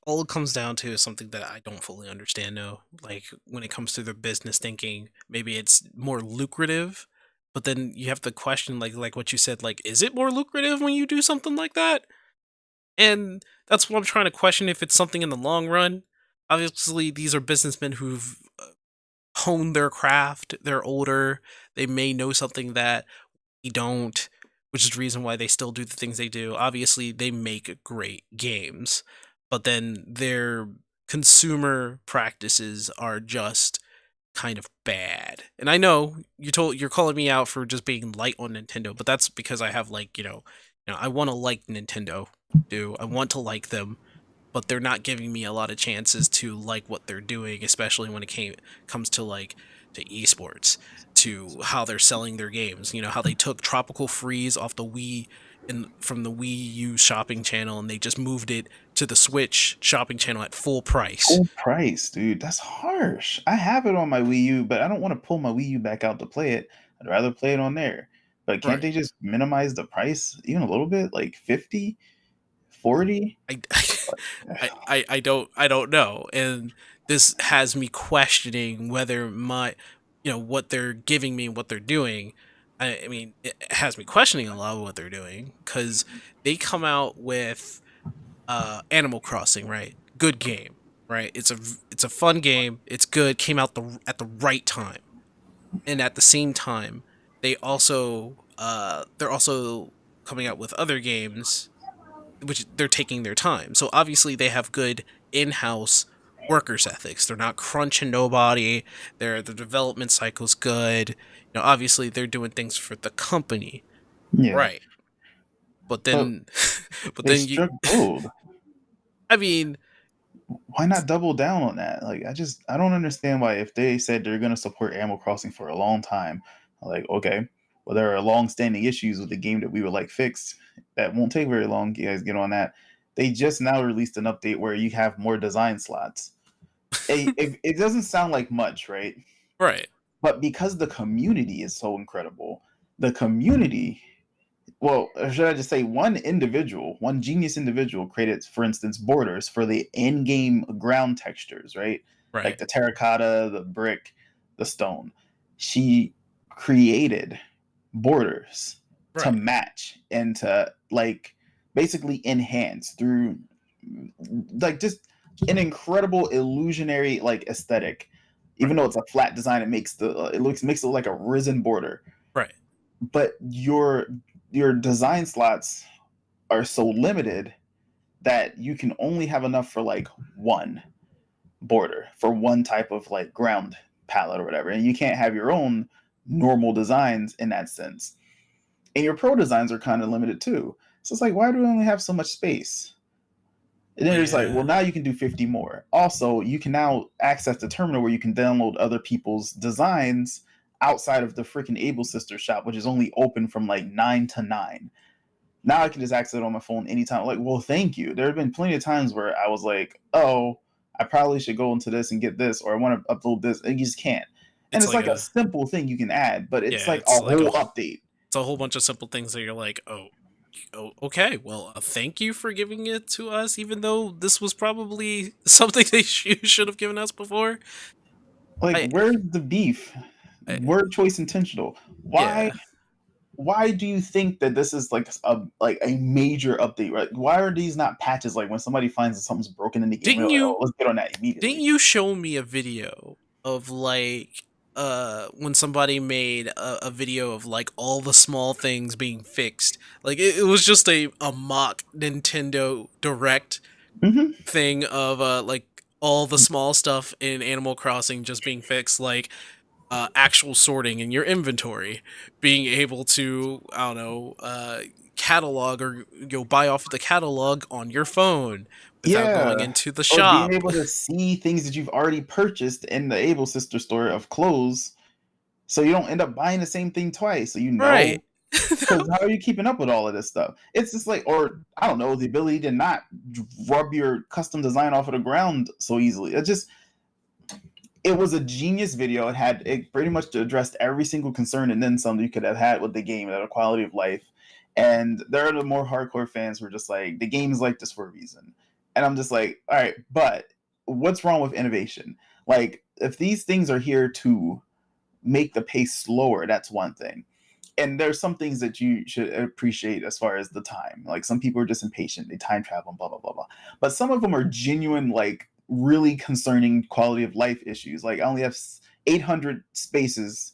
all it comes down to is something that I don't fully understand though. Like when it comes to their business thinking, maybe it's more lucrative, but then you have to question like what you said, like, is it more lucrative when you do something like that? And that's what I'm trying to question if it's something in the long run. Obviously, these are businessmen who've honed their craft, they're older, they may know something that we don't, which is the reason why they still do the things they do. Obviously, they make great games, but then their consumer practices are just kind of bad. And I know you're calling me out for just being light on Nintendo, but that's because I have like, I want to like Nintendo. I want to like them, but they're not giving me a lot of chances to like what they're doing, especially when it comes to like to esports, to how they're selling their games. You know, how they took Tropical Freeze off the Wii and from the Wii U shopping channel and they just moved it to the Switch shopping channel at full price. Full price, dude. That's harsh. I have it on my Wii U, but I don't want to pull my Wii U back out to play it. I'd rather play it on there. But can't Right. they just minimize the price even a little bit? Like 50, 40? I, I don't know, and this has me questioning whether what they're giving me and what they're doing. I mean, it has me questioning a lot of what they're doing because they come out with Animal Crossing, right? Good game, right? It's a fun game. It's good. Came out at the right time, and at the same time, they're also coming out with other games which they're taking their time. So obviously they have good in-house workers ethics. They're not crunching nobody. The development cycle's good. Obviously they're doing things for the company, Yeah. right? But But then, but they then you, struck gold. I mean, Why not double down on that? Like I don't understand why if they said they're gonna support Animal Crossing for a long time, like okay, well there are long standing issues with the game that we would like fixed. That won't take very long. You guys get on that. They just now released an update where you have more design slots. It doesn't sound like much, right? right? But because the community is so incredible, the community well, or should I just say one genius individual created, for instance, borders for the in-game ground textures, right? Like Right. the terracotta, the brick, the stone. She created borders to Right. match and to like basically enhance through like just an incredible illusionary like aesthetic. Even Right. though it's a flat design, it makes makes it look like a risen border. Right. But your design slots are so limited that you can only have enough for like one border for one type of like ground palette or whatever, and you can't have your own normal designs in that sense. And your pro designs are kind of limited too. So it's like, why do we only have so much space? And then it's like, Yeah. well, now you can do 50 more. Also, you can now access the terminal where you can download other people's designs outside of the freaking Able Sister shop, which is only open from like 9 to 9. Now I can just access it on my phone anytime. Like, well, thank you. There have been plenty of times where I was like, oh, I probably should go into this and get this, or I want to upload this, and you just can't. And It's it's like like a a simple thing you can add, but it's yeah. like a It's like whole update. it's a whole bunch of simple things that you're like, oh, okay. Well, thank you for giving it to us, even though this was probably something you should have given us before. Like, I, where's the beef? I Word choice intentional. Why yeah. why do you think that this is like a major update, right? Why are these not patches? Like when somebody finds that something's broken in the game, we're Didn't like, oh, you let's get on that didn't immediately. you show me a video of like when somebody made a video of like all the small things being fixed? Like it was just a mock Nintendo Direct Hmm. thing of like all the small stuff in Animal Crossing just being fixed, like actual sorting in your inventory, being able to, I don't know, catalog or buy off the catalog on your phone without going Yeah. into the Or being shop. able to see things that you've already purchased in the Able Sister store of clothes, so you don't end up buying the same thing twice. So you Right. know, because how are you keeping up with all of this stuff? It's just like, or I don't know, the ability to not rub your custom design off of the ground so easily. It was a genius video. It pretty much addressed every single concern and then some that you could have had with the game, that a quality of life. And there are the more hardcore fans who are just like, the game is like this for a reason. And I'm just like, all right, but what's wrong with innovation? Like, if these things are here to make the pace slower, that's one thing. And there's some things that you should appreciate as far as the time. Like some people are just impatient, they time travel and blah blah blah blah. But some of them are genuine, like really concerning quality of life issues. Like I only have 800 spaces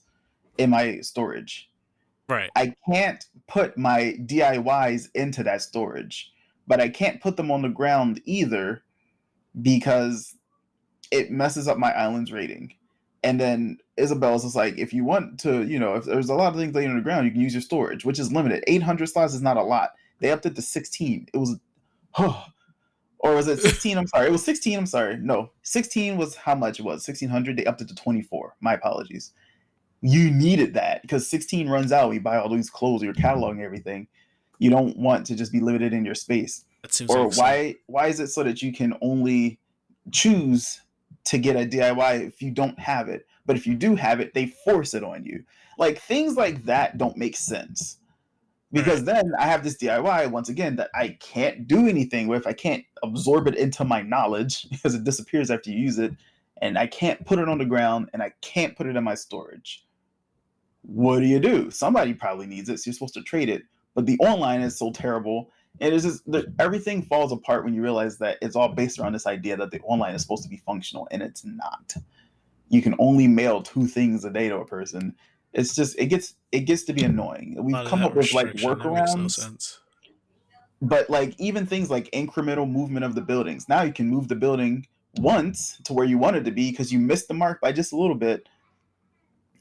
in my storage. Right. I can't put my DIYs into that storage, but I can't put them on the ground either because it messes up my island's rating. And then Isabel's just like, if you want to, if there's a lot of things laying on the ground, you can use your storage, which is limited. 800 slots is not a lot. They upped it to 16. It was, or was it 16? I'm sorry. It was 16. I'm sorry. No, 16 was how much it was. 1600. They upped it to 24. My apologies. You needed that because 16 runs out. You buy all these clothes, your catalog and everything. You don't want to just be limited in your space. That seems Or like some. why is it so that you can only choose to get a DIY if you don't have it, but if you do have it, they force it on you? Like things like that don't make sense. Right. Because then I have this DIY once again that I can't do anything with. I can't absorb it into my knowledge because it disappears after you use it, and I can't put it on the ground, and I can't put it in my storage. What do? Somebody probably needs it, so you're supposed to trade it. But the online is so terrible. And it's just everything falls apart when you realize that it's all based around this idea that the online is supposed to be functional, and it's not. You can only mail 2 things a day to a person. It's just it gets to be annoying. A We've lot of come that up with like restriction that makes no workarounds, sense. but like even things like incremental movement of the buildings. Now you can move the building once to where you want it to be because you missed the mark by just a little bit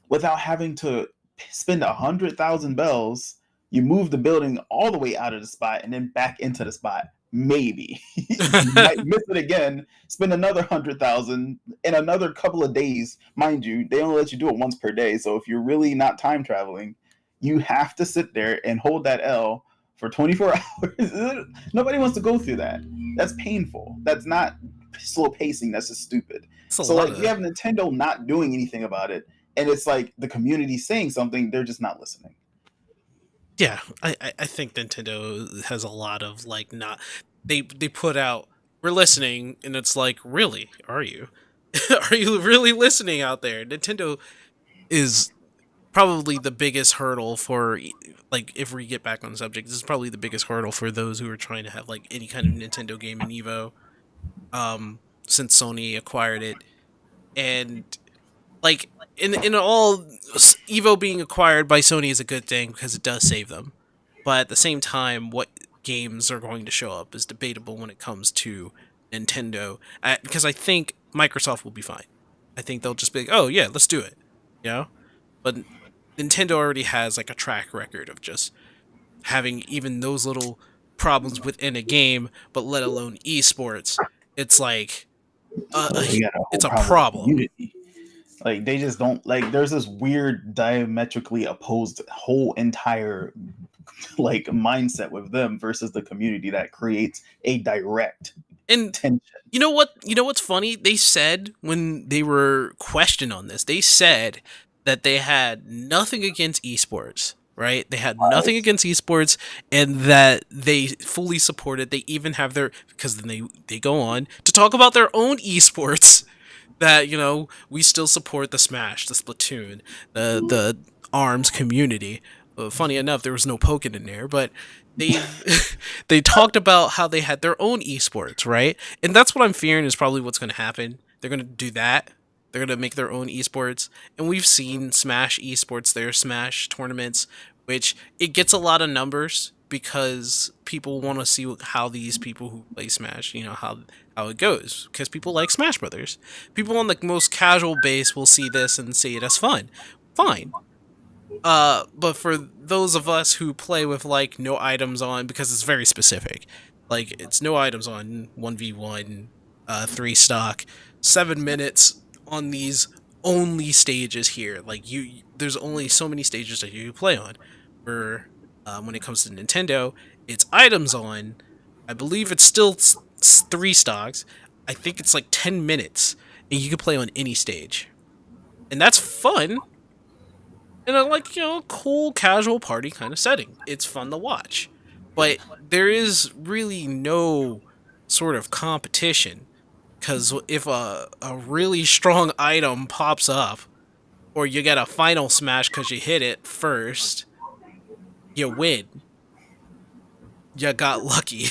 without having to spend 100,000 bells. You move the building all the way out of the spot and then back into the spot. Maybe you might miss it again. Spend another 100,000 in another couple of days. Mind you, they only let you do it once per day. So if you're really not time traveling, you have to sit there and hold that L for 24 hours. Nobody wants to go through that. That's painful. That's not slow pacing. That's just stupid. It's a So lot like you of have Nintendo not doing anything about it, and it's like the community saying something, they're just not listening. Yeah, I think Nintendo has a lot of like not they put out we're listening and it's like really are you are you really listening out there? Nintendo is probably the biggest hurdle for like if we get back on the subject, this is probably the biggest hurdle for those who are trying to have like any kind of Nintendo game in Evo um since Sony acquired it. And like in all Evo being acquired by Sony is a good thing because it does save them. But at the same time, what games are going to show up is debatable when it comes to Nintendo. Because I think Microsoft will be fine. I think they'll just be like, "Oh yeah, let's do it," you know. But Nintendo already has like a track record of just having even those little problems within a game, but let alone esports. It's like Well, they got a whole it's a problem with the problem. community. Like they just don't like. There's this weird diametrically opposed whole entire like mindset with them versus the community that creates a direct And tension. you know what? You know what's funny? They said when they were questioned on this, they said that they had nothing against esports, right? They had nothing Right? against esports, and that they fully supported. They even have their because then they go on to talk about their own esports that we still support the Smash, the Splatoon, the Arms community. Funny enough, there was no Pokken in there, but they've they talked about how they had their own esports, right? And that's what I'm fearing is probably what's going to happen. They're going to do that. They're going to make their own esports, and we've seen Smash esports, their Smash tournaments, which it gets a lot of numbers because people want to see how these people who play Smash, how it goes because people like Smash Brothers. People on the most casual base will see this and see it as fun. Fine. But for those of us who play with like no items on because it's very specific. Like it's no items on 1v1 3 stock, 7 minutes on these only stages here. Like there's only so many stages that you play on. Where when it comes to Nintendo, it's items on. I believe it's still 3 stocks. I think it's like 10 minutes and you can play on any stage. And that's fun in a like cool casual party kind of setting. It's fun to watch, but there is really no sort of competition because if a really strong item pops up or you get a final smash because you hit it first, you win. You got lucky.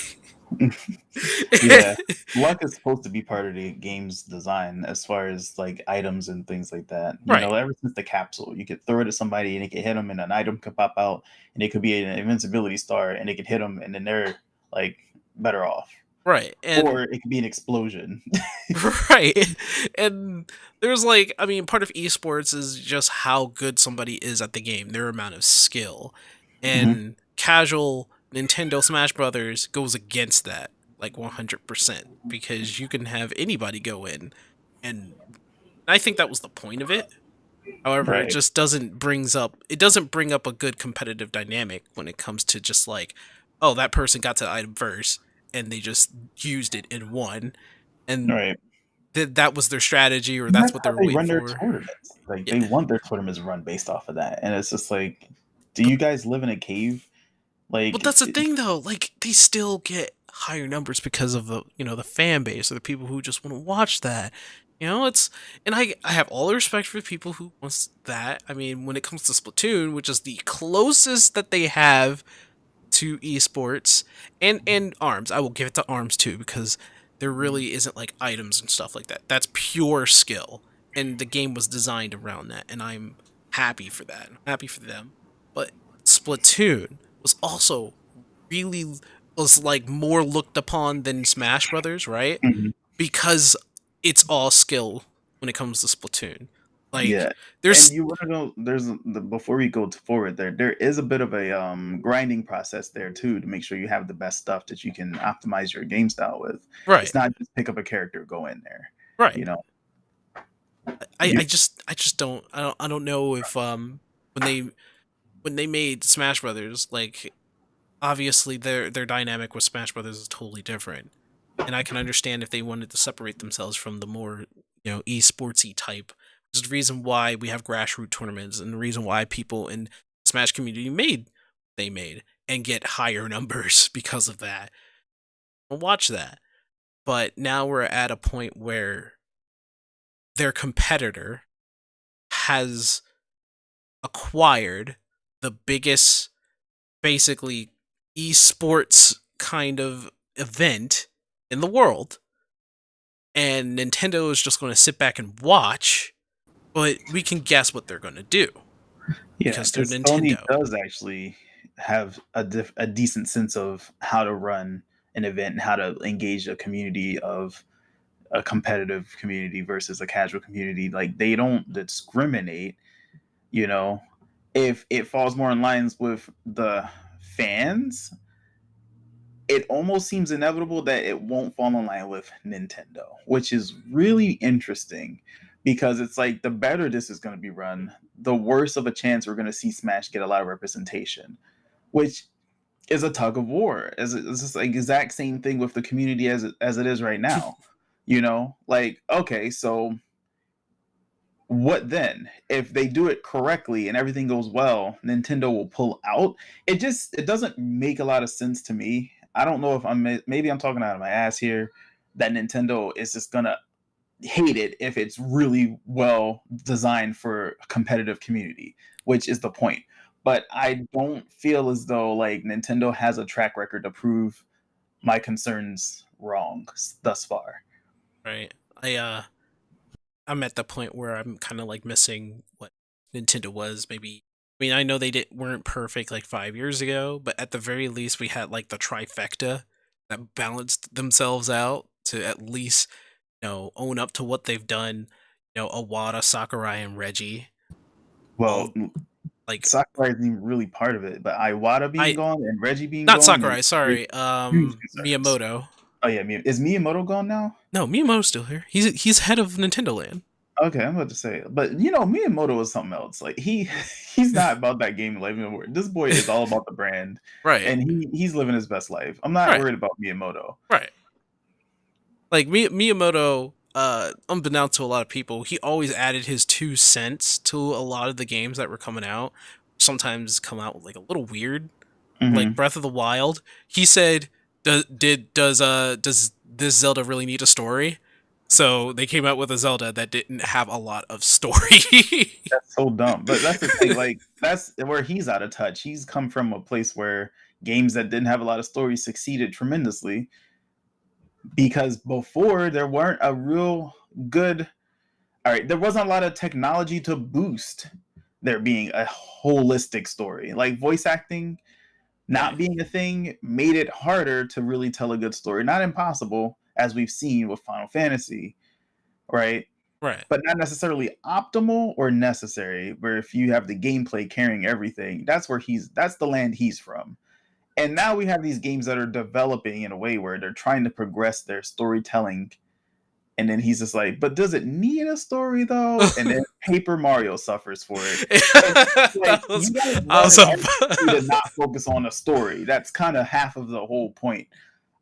Yeah, luck is supposed to be part of the game's design as far as like items and things like that. You Right, know, ever since the capsule, you could throw it at somebody and it could hit them, and an item could pop out, and it could be an invincibility star, and it could hit them, and then they're like better off, right, or and it could be an explosion. right. And there's like, I mean, part of esports is just how good somebody is at the game, their amount of skill. Hmm. And casual Nintendo Smash Brothers goes against that, like 100%, because you can have anybody go in. And I think that was the point of it. However, it Right. just doesn't bring up a good competitive dynamic when it comes to just like, oh, that person got to the item first and they just used it and won. And Right. that was their strategy or And that's that's what they how were they waiting run their for. tournaments. Like Yeah. they want their tournaments run based off of that, and it's just like, do But you guys live in a cave? well, Like, that's the thing though. Like they still get higher numbers because of the fan base or the people who just want to watch that. It's and I have all the respect for people who wants that. I mean, when it comes to Splatoon, which is the closest that they have to esports and arms, I will give it to arms too because there really isn't like items and stuff like that. That's pure skill, and the game was designed around that, and I'm happy for that. I'm happy for them. But Splatoon was also really was like more looked upon than Smash Brothers, right? mhm. Because it's all skill when it comes to Splatoon. Like Yeah, and there's you want to know before we go forward there is a bit of a grinding process there too to make sure you have the best stuff that you can optimize your game style with. right, It's not just pick up a character, go in there. right. You know, I, you I just I just don't know if when they made Smash Brothers, like obviously their dynamic with Smash Brothers is totally different. And I can understand if they wanted to separate themselves from the more, esportsy type. Which is the reason why we have grassroots tournaments and the reason why people in Smash community made they made and get higher numbers because of that. I'll watch that. But now we're at a point where their competitor has acquired the biggest, basically, esports kind of event in the world. And Nintendo is just going to sit back and watch, but we can guess what they're going to do. Yeah, because they're because Sony Nintendo. does actually have a decent sense of how to run an event and how to engage a community of a competitive community versus a casual community. Like they don't discriminate, you know. If it falls more in lines with the fans, it almost seems inevitable that it won't fall in line with Nintendo, which is really interesting because it's like the better this is going to be run, the worse of a chance we're going to see Smash get a lot of representation, which is a tug of war. It's just like exact same thing with the community as it is right now. You know, like okay, so what then? If they do it correctly and everything goes well, Nintendo will pull out. It doesn't make a lot of sense to me. I don't know if maybe I'm talking out of my ass here that Nintendo is just gonna hate it if it's really well designed for a competitive community, which is the point. But I don't feel as though like Nintendo has a track record to prove my concerns wrong thus far. Right. I'm at the point where I'm kind of like missing what Nintendo was. Maybe I mean I know they weren't perfect like 5 years ago, but at the very least we had like the trifecta that balanced themselves out to at least own up to what they've done. Iwata, Sakurai, and Reggie. Well, Like Sakurai isn't really part of it, but Iwata being gone and Reggie being not gone, Sakurai, sorry, Miyamoto. Oh yeah, is Miyamoto gone now? No, Miyamoto's still here. He's head of Nintendo Land. Okay, I'm about to say, but Miyamoto is something else. Like he's not about that game life anymore. This boy is all about the brand, right? And he's living his best life. I'm not worried about Miyamoto, right? Like Miyamoto, unbeknownst to a lot of people, he always added his 2 cents to a lot of the games that were coming out. Sometimes come out like a little weird, like Breath of the Wild. He said, "Does this Zelda really need a story?" So they came out with a Zelda that didn't have a lot of story. That's so dumb. But that's the thing. Like that's where he's out of touch. He's come from a place where games that didn't have a lot of story succeeded tremendously. Because before there weren't a real good. All right, there wasn't a lot of technology to boost there being a holistic story. Like voice acting not being a thing made it harder to really tell a good story. Not impossible, as we've seen with Final Fantasy, right? Right. But not necessarily optimal or necessary. Where if you have the gameplay carrying everything, that's the land he's from. And now we have these games that are developing in a way where they're trying to progress their storytelling. And then he's just like, but does it need a story though? And then Paper Mario suffers for it. Like, you guys wanted to not focus on a story. That's kind of half of the whole point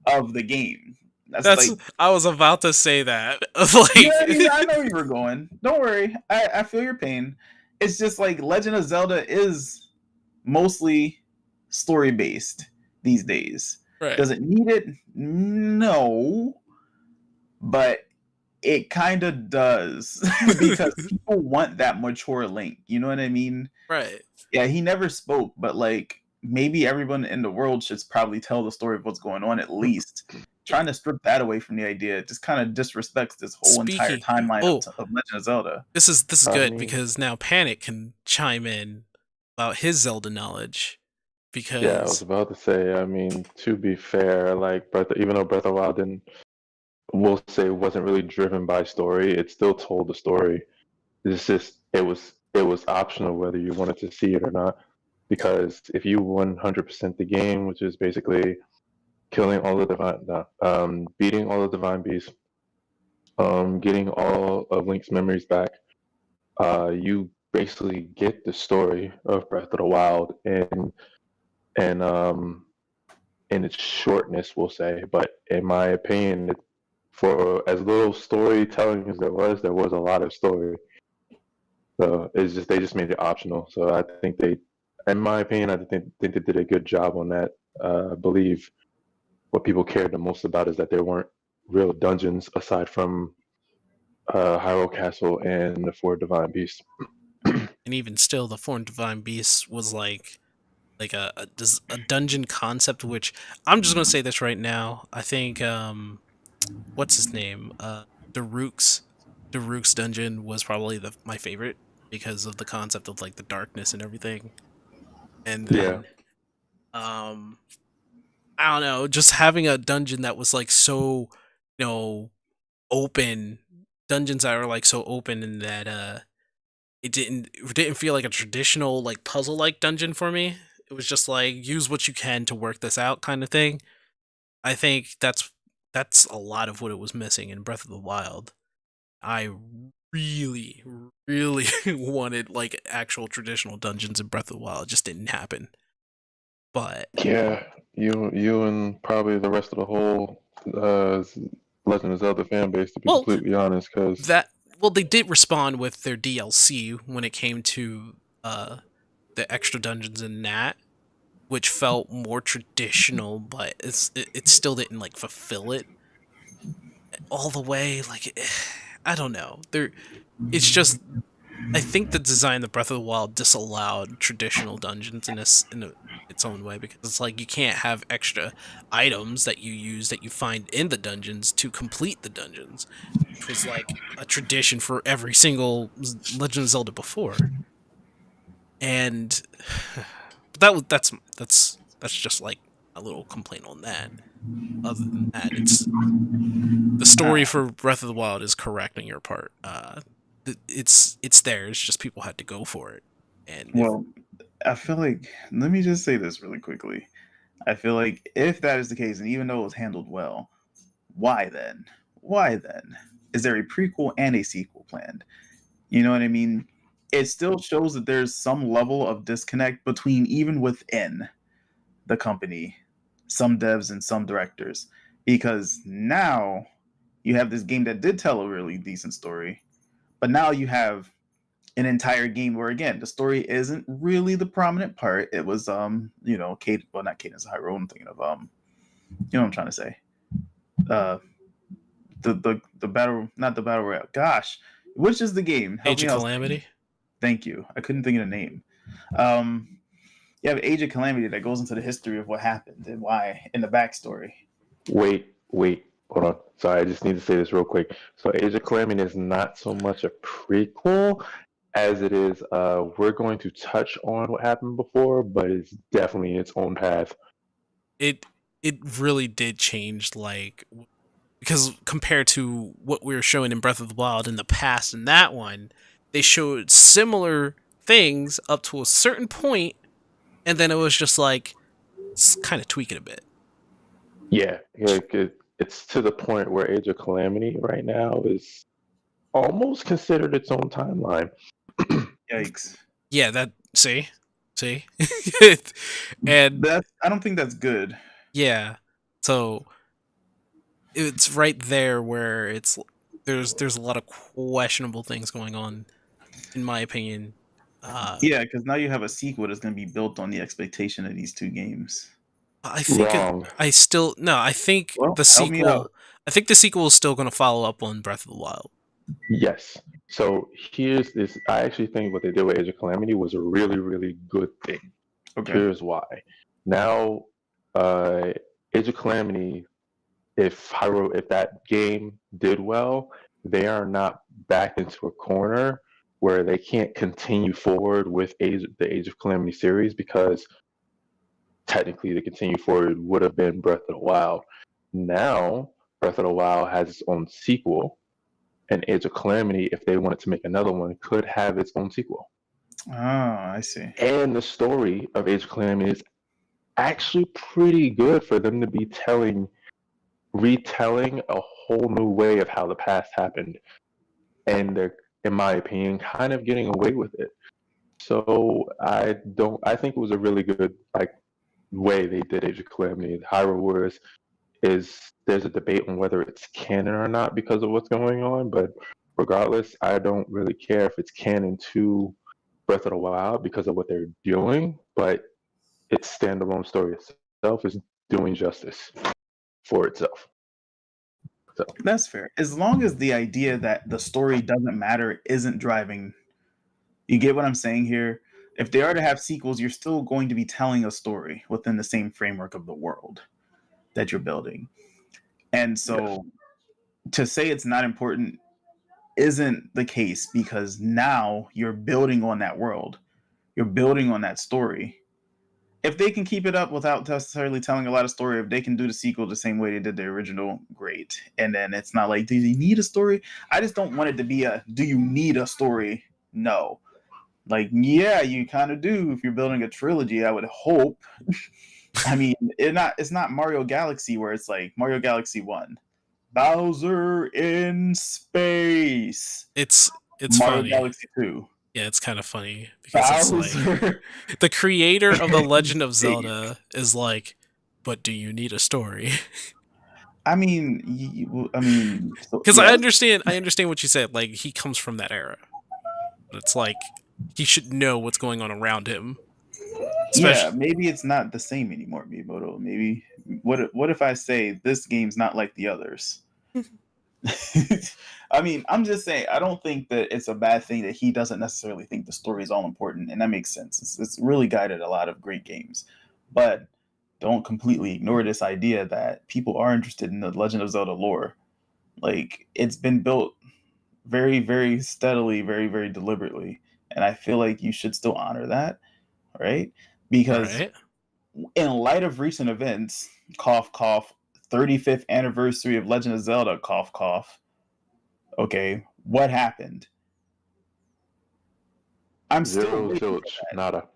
of the game. That's like, I was about to say that. yeah, I know you were going. Don't worry. I feel your pain. It's just like Legend of Zelda is mostly story based these days. Right. Does it need it? No. But it kind of does because people want that mature Link. You know what I mean? Right. Yeah, he never spoke, but like maybe everyone in the world should probably tell the story of what's going on at least. Trying to strip that away from the idea just kind of disrespects this whole entire timeline of Legend of Zelda. This is good because now Panic can chime in about his Zelda knowledge. Because yeah, I was about to say. I mean, to be fair, like even though Breath of the Wild we'll say wasn't really driven by story, it still told the story. It's just it was optional whether you wanted to see it or not. Because if you 100% the game, which is basically killing all the beating all the divine beasts, getting all of Link's memories back, you basically get the story of Breath of the Wild and in its shortness, we'll say. But in my opinion, for as little storytelling as there was a lot of story. So it's just they just made it optional. So I think in my opinion, I think they did a good job on that. I believe what people cared the most about is that there weren't real dungeons aside from Hyrule Castle and the Four Divine Beasts. And even still, the Foreign Divine Beast was like a dungeon concept, which I'm just gonna say this right now. I think what's his name? Daruk's dungeon was probably my favorite because of the concept of like the darkness and everything. And Yeah, then I don't know, just having a dungeon that was like so, open, dungeons that are like so open and that it didn't feel like a traditional like puzzle like dungeon for me. It was just like use what you can to work this out kind of thing. I think that's a lot of what it was missing in Breath of the Wild. I really, really wanted like actual traditional dungeons in Breath of the Wild. It just didn't happen. But yeah. You and probably the rest of the whole Legend of Zelda fan base, to be well, completely honest, because they did respond with their DLC when it came to the extra dungeons in that, which felt more traditional, but it still didn't like fulfill it all the way. Like I don't know. It's just I think the design of Breath of the Wild disallowed traditional dungeons its own way because it's like you can't have extra items that you use that you find in the dungeons to complete the dungeons, which was like a tradition for every single Legend of Zelda before. And but that's just like a little complaint on that. Other than that, it's the story for Breath of the Wild is correct on your part. It's there. It's just people had to go for it. And Well, I feel like, let me just say this really quickly. I feel like if that is the case, and even though it was handled well, why then? Why then? Is there a prequel and a sequel planned? You know what I mean? It still shows that there's some level of disconnect between even within the company, some devs and some directors. Because now you have this game that did tell a really decent story, but now you have an entire game where again the story isn't really the prominent part. It was Kate, well, not Cadence of Hyrule. I'm thinking of what I'm trying to say. Uh the battle, not the battle royale. Gosh, which is the game? Help Age me of out. Calamity. Thank you. I couldn't think of the name. Um you have Age of Calamity that goes into the history of what happened and why in the backstory. wait, hold on. Sorry, I just need to say this real quick. So, Age of Calamity is not so much a prequel as it is. We're going to touch on what happened before, but it's definitely its own path. It really did change like because compared to what we were showing in Breath of the Wild in the past in that one, they showed similar things up to a certain point, and then it was just like kind of tweak it a bit. Yeah, it's to the point where Age of Calamity right now is almost considered its own timeline. Yikes. Yeah, that see, and I don't think that's good. yeah, so it's right there where there's a lot of questionable things going on, in my opinion. Yeah, because now you have a sequel that's going to be built on the expectation of these two games. I think Wrong. I still no. I think Well, the help me out. sequel. I think the sequel is still going to follow up on Breath of the Wild. Yes. So here's this. I actually think what they did with Age of Calamity was a really, really good thing. Okay. Here's why. Now, Age of Calamity, if that game did well, they are not back into a corner where they can't continue forward with the Age of Calamity series because technically to continue forward would have been Breath of the Wild. Now, Breath of the Wild has its own sequel, and Age of Calamity, if they wanted to make another one, could have its own sequel. Oh, I see. And the story of Age of Calamity is actually pretty good for them to be retelling a whole new way of how the past happened. And they're, in my opinion, kind of getting away with it. So I think it was a really good way they did Age of Calamity. Hyrule Warriors there's a debate on whether it's canon or not because of what's going on, but regardless, I don't really care if it's canon to Breath of the Wild because of what they're doing. but its standalone story itself is doing justice for itself. So That's fair. As long as the idea that the story doesn't matter isn't driving, you get what I'm saying here? If they are to have sequels, you're still going to be telling a story within the same framework of the world that you're building. And so to say it's not important isn't the case, because now you're building on that world. You're building on that story. If they can keep it up without necessarily telling a lot of story, if they can do the sequel the same way they did the original, great. And then it's not like, do you need a story? I just don't want it to be a, do you need a story? No. Like, yeah, you kind of do if you're building a trilogy, I would hope. I mean, it's not Mario Galaxy where it's like Mario Galaxy 1. Bowser in space. It's Mario funny. Galaxy 2. Yeah, it's kind of funny because Bowser. it's like the creator of The Legend of Zelda is like, but do you need a story? I mean, Because yes. I understand what you said. Like, he comes from that era. But it's like he should know what's going on around him. Yeah, maybe it's not the same anymore, Miyamoto. Maybe what if I say this game's not like the others? I mean, I'm just saying, I don't think that it's a bad thing that he doesn't necessarily think the story is all important, and that makes sense. It's really guided a lot of great games. But don't completely ignore this idea that people are interested in the Legend of Zelda lore. Like, it's been built very, very steadily, very, very deliberately. And I feel like you should still honor that, right? Because in light of recent events, cough, cough, 35th anniversary of Legend of Zelda, cough, cough. Okay, what happened? I'm zero still zilch, nada.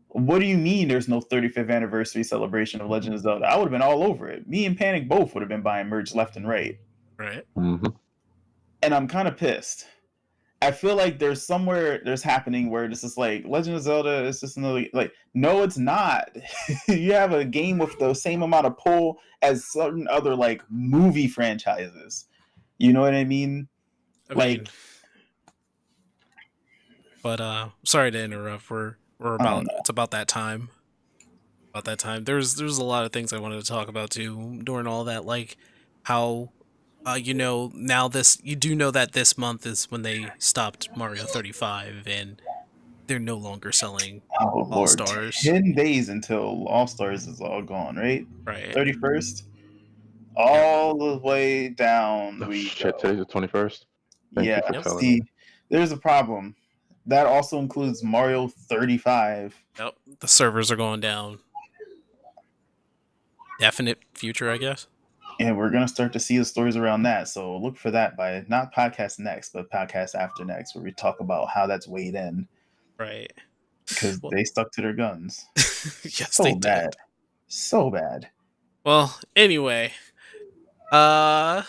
What do you mean there's no 35th anniversary celebration of Legend of Zelda? I would have been all over it. Me and Panic both would have been buying merch left and right. Right. Mm-hmm. And I'm kind of pissed. I feel like there's happening where this is like Legend of Zelda is just another, like, no, it's not. You have a game with the same amount of pull as certain other like movie franchises. You know what I mean? But sorry to interrupt. We're about, it's about that time. About that time. There's a lot of things I wanted to talk about too during all that, like how now you do know that this month is when they stopped Mario 35 and they're no longer selling All Stars. 10 days until All Stars is all gone, right? Right. 31st. All the way down. Shit, today's the 21st. Thank you for telling me. There's a problem. That also includes Mario 35. Yep. The servers are going down. Definite future, I guess. And we're going to start to see the stories around that. So look for that by not podcast next, but podcast after next, where we talk about how that's weighed in. Right. Because they stuck to their guns. Yes, so they bad. did. So bad. Well, anyway, I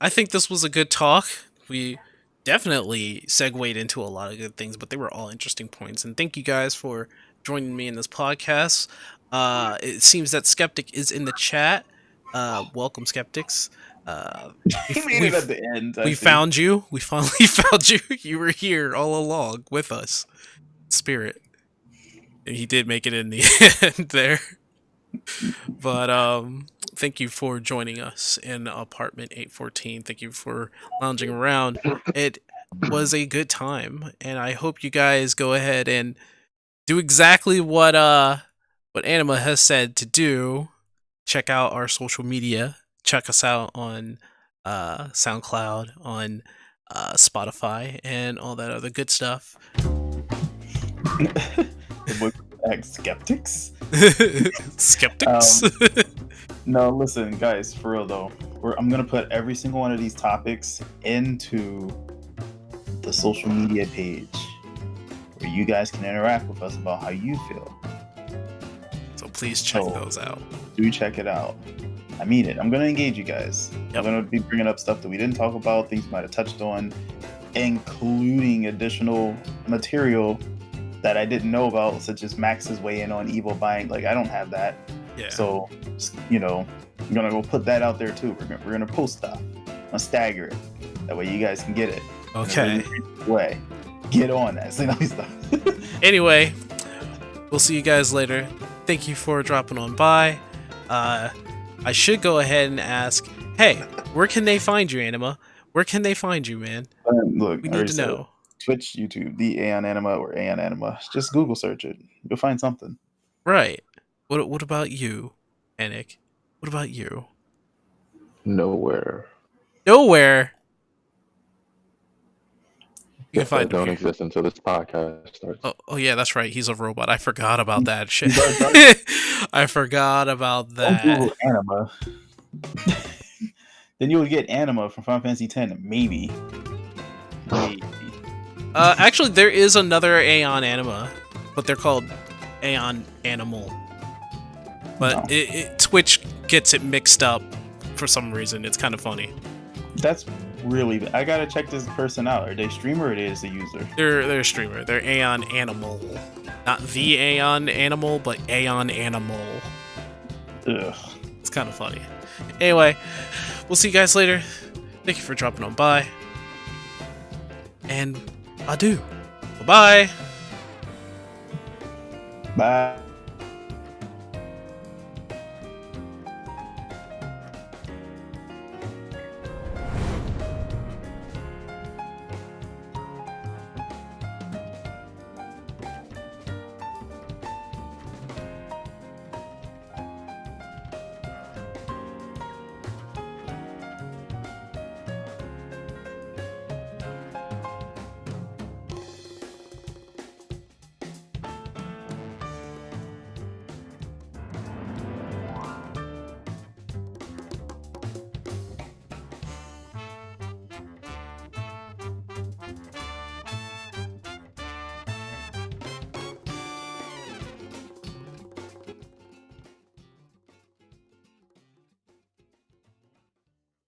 think this was a good talk. We definitely segued into a lot of good things, but they were all interesting points. And thank you guys for joining me in this podcast. It seems that Skeptic is in the chat. Welcome, Skeptics. He made it at the end. We found you. We finally found you. You were here all along with us. Spirit. And he did make it in the end there. But thank you for joining us in apartment 814. Thank you for lounging around. It was a good time, and I hope you guys go ahead and do exactly what Anima has said to do. Check out our social media. Check us out on SoundCloud, on Spotify, and all that other good stuff. Skeptics? Skeptics? No, listen, guys, for real though. I'm going to put every single one of these topics into the social media page where you guys can interact with us about how you feel. So please check those out. Do check it out. I mean it. I'm going to engage you guys. Yep. I'm going to be bringing up stuff that we didn't talk about, things we might have touched on, including additional material that I didn't know about, such as Max's weigh in on Evil buying. Like, I don't have that. Yeah. So, I'm going to go put that out there too. We're going to post stuff. I'll stagger it. That way you guys can get it. Okay. Way. Get on that. Say nice stuff. Anyway, we'll see you guys later. Thank you for dropping on by. I should go ahead and ask, hey, where can they find you, Anima? Where can they find you, man? Look, We I need already to said it. know. Twitch, YouTube, the Aeon Anima or Aeon Anima. Just Google search it. You'll find something. Right. What about you, Anik? What about you? Nowhere. Nowhere. You can That find him don't here. exist until this podcast starts. Oh yeah, that's right. He's a robot. I forgot about that shit. Don't I forgot about that. Google Anima. Then you would get Anima from Final Fantasy X, maybe. Maybe. Actually, there is another Aeon Anima, but they're called Aeon Animal. But No. Twitch gets it mixed up for some reason. It's kind of funny. That's really. I gotta check this person out. Are they streamer or are they just a user? They're a streamer. They're Aeon Animal, not the Aeon Animal, but Aeon Animal. Ugh. It's kind of funny. Anyway, we'll see you guys later. Thank you for dropping on by. And adieu. Bye-bye. Bye.